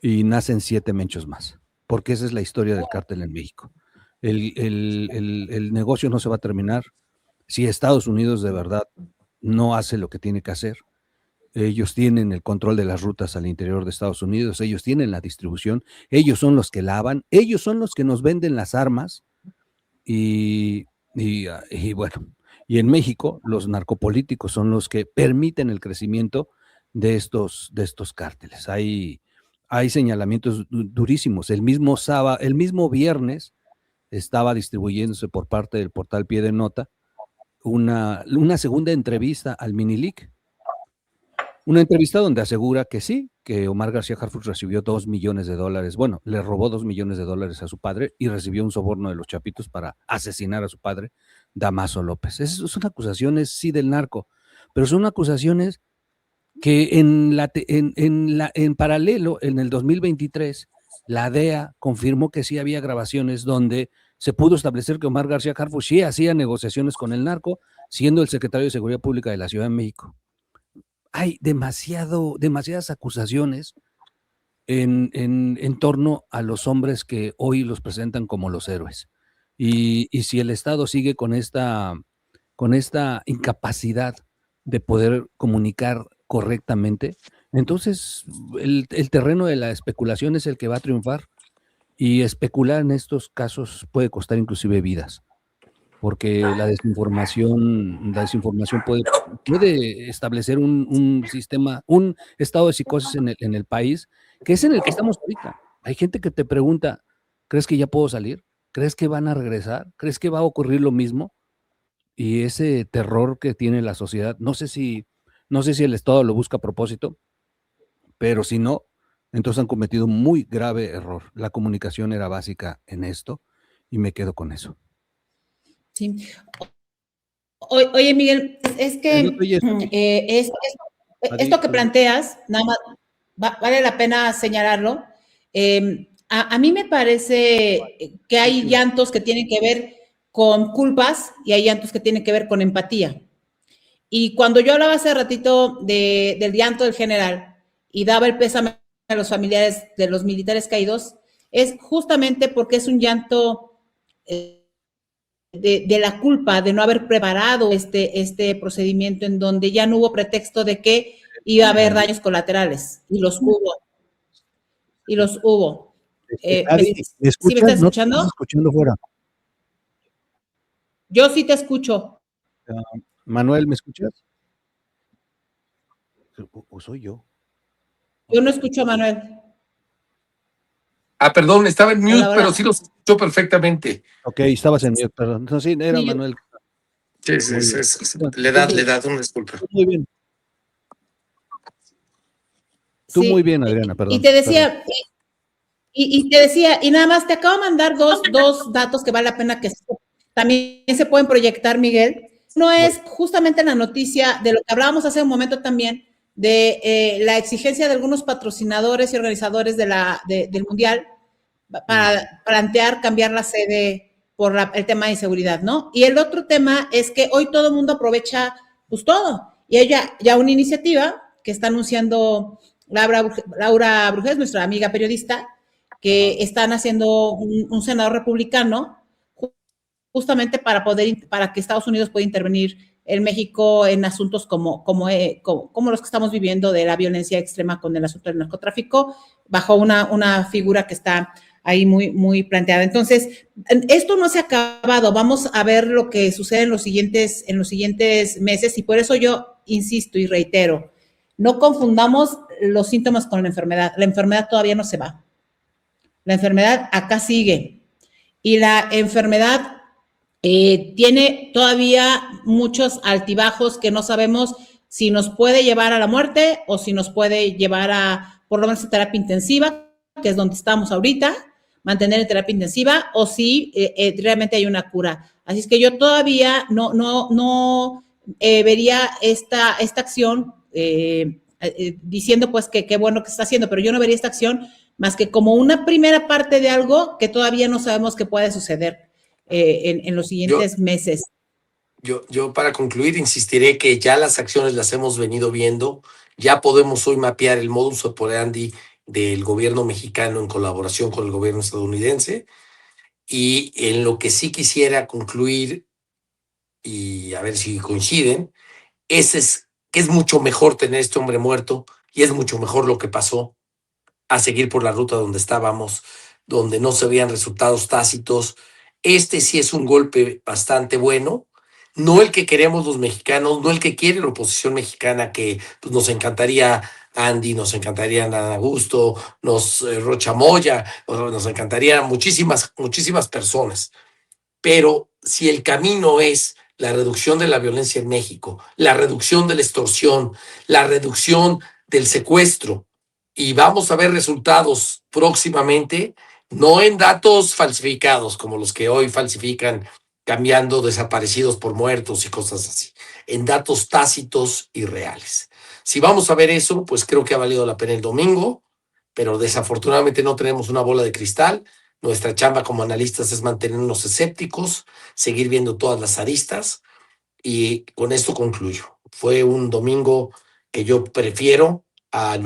y nacen 7 Menchos más, porque esa es la historia del cártel en México. El negocio no se va a terminar si Estados Unidos de verdad no hace lo que tiene que hacer. Ellos tienen el control de las rutas al interior de Estados Unidos, ellos tienen la distribución, ellos son los que lavan, ellos son los que nos venden las armas y bueno, y en México los narcopolíticos son los que permiten el crecimiento de estos cárteles. Hay señalamientos durísimos. El mismo viernes estaba distribuyéndose por parte del portal Pie de Nota una segunda entrevista al Minilic. Una entrevista donde asegura que sí, que Omar García Harfuch recibió $2 millones. Bueno, le robó $2 millones a su padre y recibió un soborno de los Chapitos para asesinar a su padre, Damaso López. Esas son acusaciones, sí, del narco, pero son acusaciones que en paralelo, en el 2023, la DEA confirmó que sí había grabaciones donde se pudo establecer que Omar García Harfuch sí hacía negociaciones con el narco, siendo el secretario de Seguridad Pública de la Ciudad de México. Hay demasiadas acusaciones en torno a los hombres que hoy los presentan como los héroes. Y si el Estado sigue con esta incapacidad de poder comunicar correctamente, entonces el terreno de la especulación es el que va a triunfar, y especular en estos casos puede costar inclusive vidas, porque la desinformación puede establecer un sistema, un estado de psicosis en el país, que es en el que estamos ahorita. Hay gente que te pregunta, ¿crees que ya puedo salir? ¿Crees que van a regresar? ¿Crees que va a ocurrir lo mismo? Y ese terror que tiene la sociedad, no sé si el Estado lo busca a propósito, pero si no, entonces han cometido un muy grave error. La comunicación era básica en esto, y me quedo con eso.
Sí. Oye, Miguel, es que esto que planteas, nada más vale la pena señalarlo. A mí me parece que hay llantos que tienen que ver con culpas y hay llantos que tienen que ver con empatía. Y cuando yo hablaba hace ratito del llanto del general y daba el pésame a los familiares de los militares caídos, es justamente porque es un llanto de la culpa de no haber preparado este procedimiento, en donde ya no hubo pretexto de que iba a haber daños colaterales, y los hubo.
Adi, ¿me escuchas?
¿Sí me estás escuchando?
¿No te estás escuchando fuera?
Yo sí te escucho.
Manuel, ¿me escuchas? ¿O soy yo?
Yo no escucho a Manuel.
Perdón, estaba en mute,
Hola, hola.
pero sí lo escuchó perfectamente.
Ok, estabas en mute, perdón. No, sí, era
Sí,
Manuel.
Sí, le da una disculpa.
Muy bien. Tú
sí.
muy bien, Adriana, perdón.
Y te decía, y nada más te acabo de mandar dos datos que vale la pena que también se pueden proyectar, Miguel. Uno es justamente la noticia de lo que hablábamos hace un momento también, de la exigencia de algunos patrocinadores y organizadores del Mundial para plantear cambiar la sede por el tema de inseguridad, ¿no? Y el otro tema es que hoy todo el mundo aprovecha pues todo, y hay ya una iniciativa que está anunciando Laura Brujés, nuestra amiga periodista, que están haciendo un senador republicano justamente para que Estados Unidos pueda intervenir en México en asuntos como los que estamos viviendo, de la violencia extrema con el asunto del narcotráfico, bajo una figura que está ahí muy planteada. Entonces, esto no se ha acabado. Vamos a ver lo que sucede en los siguientes meses, y por eso yo insisto y reitero, no confundamos los síntomas con la enfermedad. La enfermedad todavía no se va. La enfermedad acá sigue, y la enfermedad tiene todavía muchos altibajos que no sabemos si nos puede llevar a la muerte o si nos puede llevar a, por lo menos, a terapia intensiva, que es donde estamos ahorita, mantener en terapia intensiva, o si realmente hay una cura. Así es que yo todavía no vería esta acción diciendo pues que qué bueno que está haciendo, pero yo no vería esta acción más que como una primera parte de algo que todavía no sabemos qué puede suceder en los siguientes meses.
Yo para concluir insistiré que ya las acciones las hemos venido viendo, ya podemos hoy mapear el modus operandi del gobierno mexicano en colaboración con el gobierno estadounidense, y en lo que sí quisiera concluir, y a ver si coinciden, es que es mucho mejor tener este hombre muerto, y es mucho mejor lo que pasó, a seguir por la ruta donde estábamos, donde no se veían resultados tácitos. Este sí es un golpe bastante bueno, no el que queremos los mexicanos, no el que quiere la oposición mexicana, que pues, nos encantaría Andy, nos encantaría Ana Augusto, Rocha Moya, nos encantaría muchísimas personas. Pero si el camino es la reducción de la violencia en México, la reducción de la extorsión, la reducción del secuestro, y vamos a ver resultados próximamente, no en datos falsificados como los que hoy falsifican, cambiando desaparecidos por muertos y cosas así, en datos tácitos y reales. Si vamos a ver eso, pues creo que ha valido la pena el domingo, pero desafortunadamente no tenemos una bola de cristal. Nuestra chamba como analistas es mantenernos escépticos, seguir viendo todas las aristas y con esto concluyo. Fue un domingo que yo prefiero a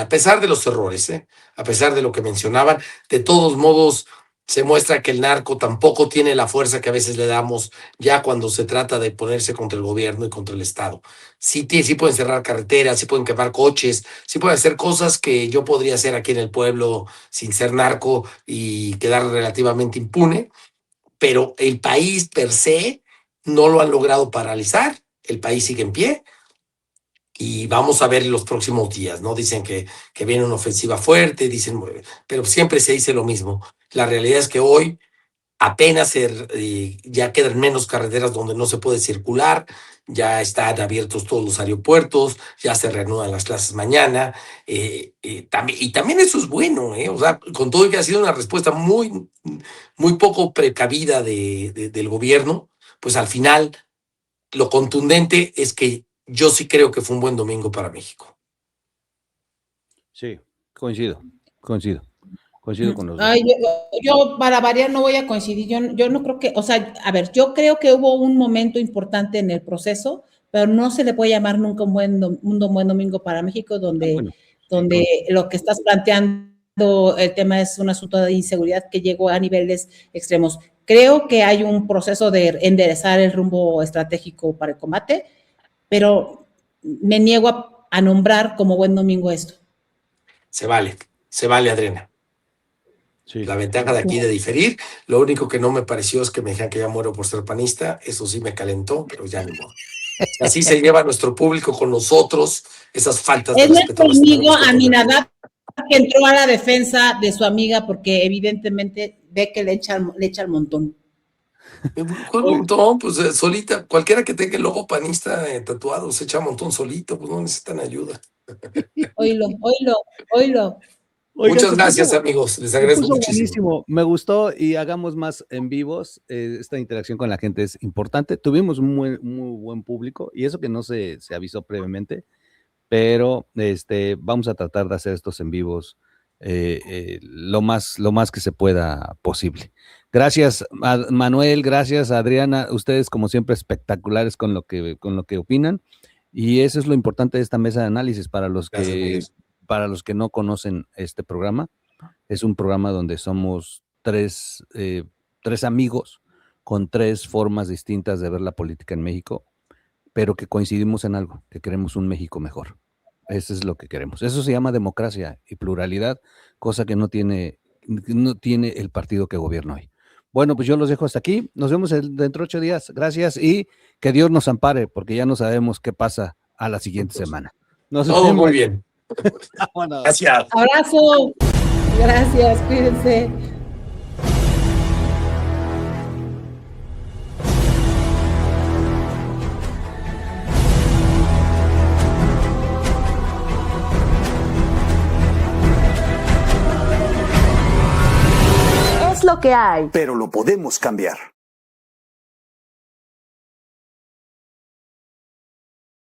pesar de los errores, a pesar de lo que mencionaban. De todos modos, se muestra que el narco tampoco tiene la fuerza que a veces le damos ya cuando se trata de ponerse contra el gobierno y contra el Estado. Sí, sí pueden cerrar carreteras, sí pueden quemar coches, sí pueden hacer cosas que yo podría hacer aquí en el pueblo sin ser narco y quedar relativamente impune, pero el país per se no lo han logrado paralizar, el país sigue en pie y vamos a ver en los próximos días, ¿no? Dicen que viene una ofensiva fuerte, dicen, pero siempre se dice lo mismo. La realidad es que hoy apenas ya quedan menos carreteras donde no se puede circular, ya están abiertos todos los aeropuertos, ya se reanudan las clases mañana, y también eso es bueno, o sea, con todo que ha sido una respuesta muy, muy poco precavida del gobierno, pues al final lo contundente es que yo sí creo que fue un buen domingo para México.
Sí, coincido con los dos.
Ay, yo para variar no voy a coincidir, yo no creo que, o sea, a ver, yo creo que hubo un momento importante en el proceso, pero no se le puede llamar nunca un buen domingo para México, donde lo que estás planteando, el tema es un asunto de inseguridad que llegó a niveles extremos. Creo que hay un proceso de enderezar el rumbo estratégico para el combate, pero me niego a nombrar como buen domingo esto.
Se vale, Adriana. Sí. La ventaja de aquí de diferir, lo único que no me pareció es que me dijeran que ya muero por ser panista, eso sí me calentó, pero ya no. Así se lleva nuestro público con nosotros, esas faltas de respeto. Es nuestro
amigo Aminadab que entró a la defensa de su amiga porque evidentemente ve que le echa el montón.
¿Cuál montón? Pues solita, cualquiera que tenga el logo panista tatuado se echa montón solito, pues no necesitan ayuda.
Oílo.
Muchas gracias, amigos. Les agradezco muchísimo.
Buenísimo. Me gustó y hagamos más en vivos. Esta interacción con la gente es importante. Tuvimos un muy buen público y eso que no se avisó previamente, pero vamos a tratar de hacer estos en vivos lo más que se pueda posible. Gracias, Manuel. Gracias, Adriana. Ustedes, como siempre, espectaculares con lo que opinan. Y eso es lo importante de esta mesa de análisis para los que no conocen este programa. Es un programa donde somos tres amigos con tres formas distintas de ver la política en México, pero que coincidimos en algo, que queremos un México mejor. Eso es lo que queremos. Eso se llama democracia y pluralidad, cosa que no tiene el partido que gobierna hoy. Bueno, pues yo los dejo hasta aquí. Nos vemos dentro de 8 días. Gracias y que Dios nos ampare, porque ya no sabemos qué pasa a la siguiente semana.
Todo muy bien. Gracias.
Abrazo. Gracias, cuídense.
Es lo que hay.
Pero lo podemos cambiar.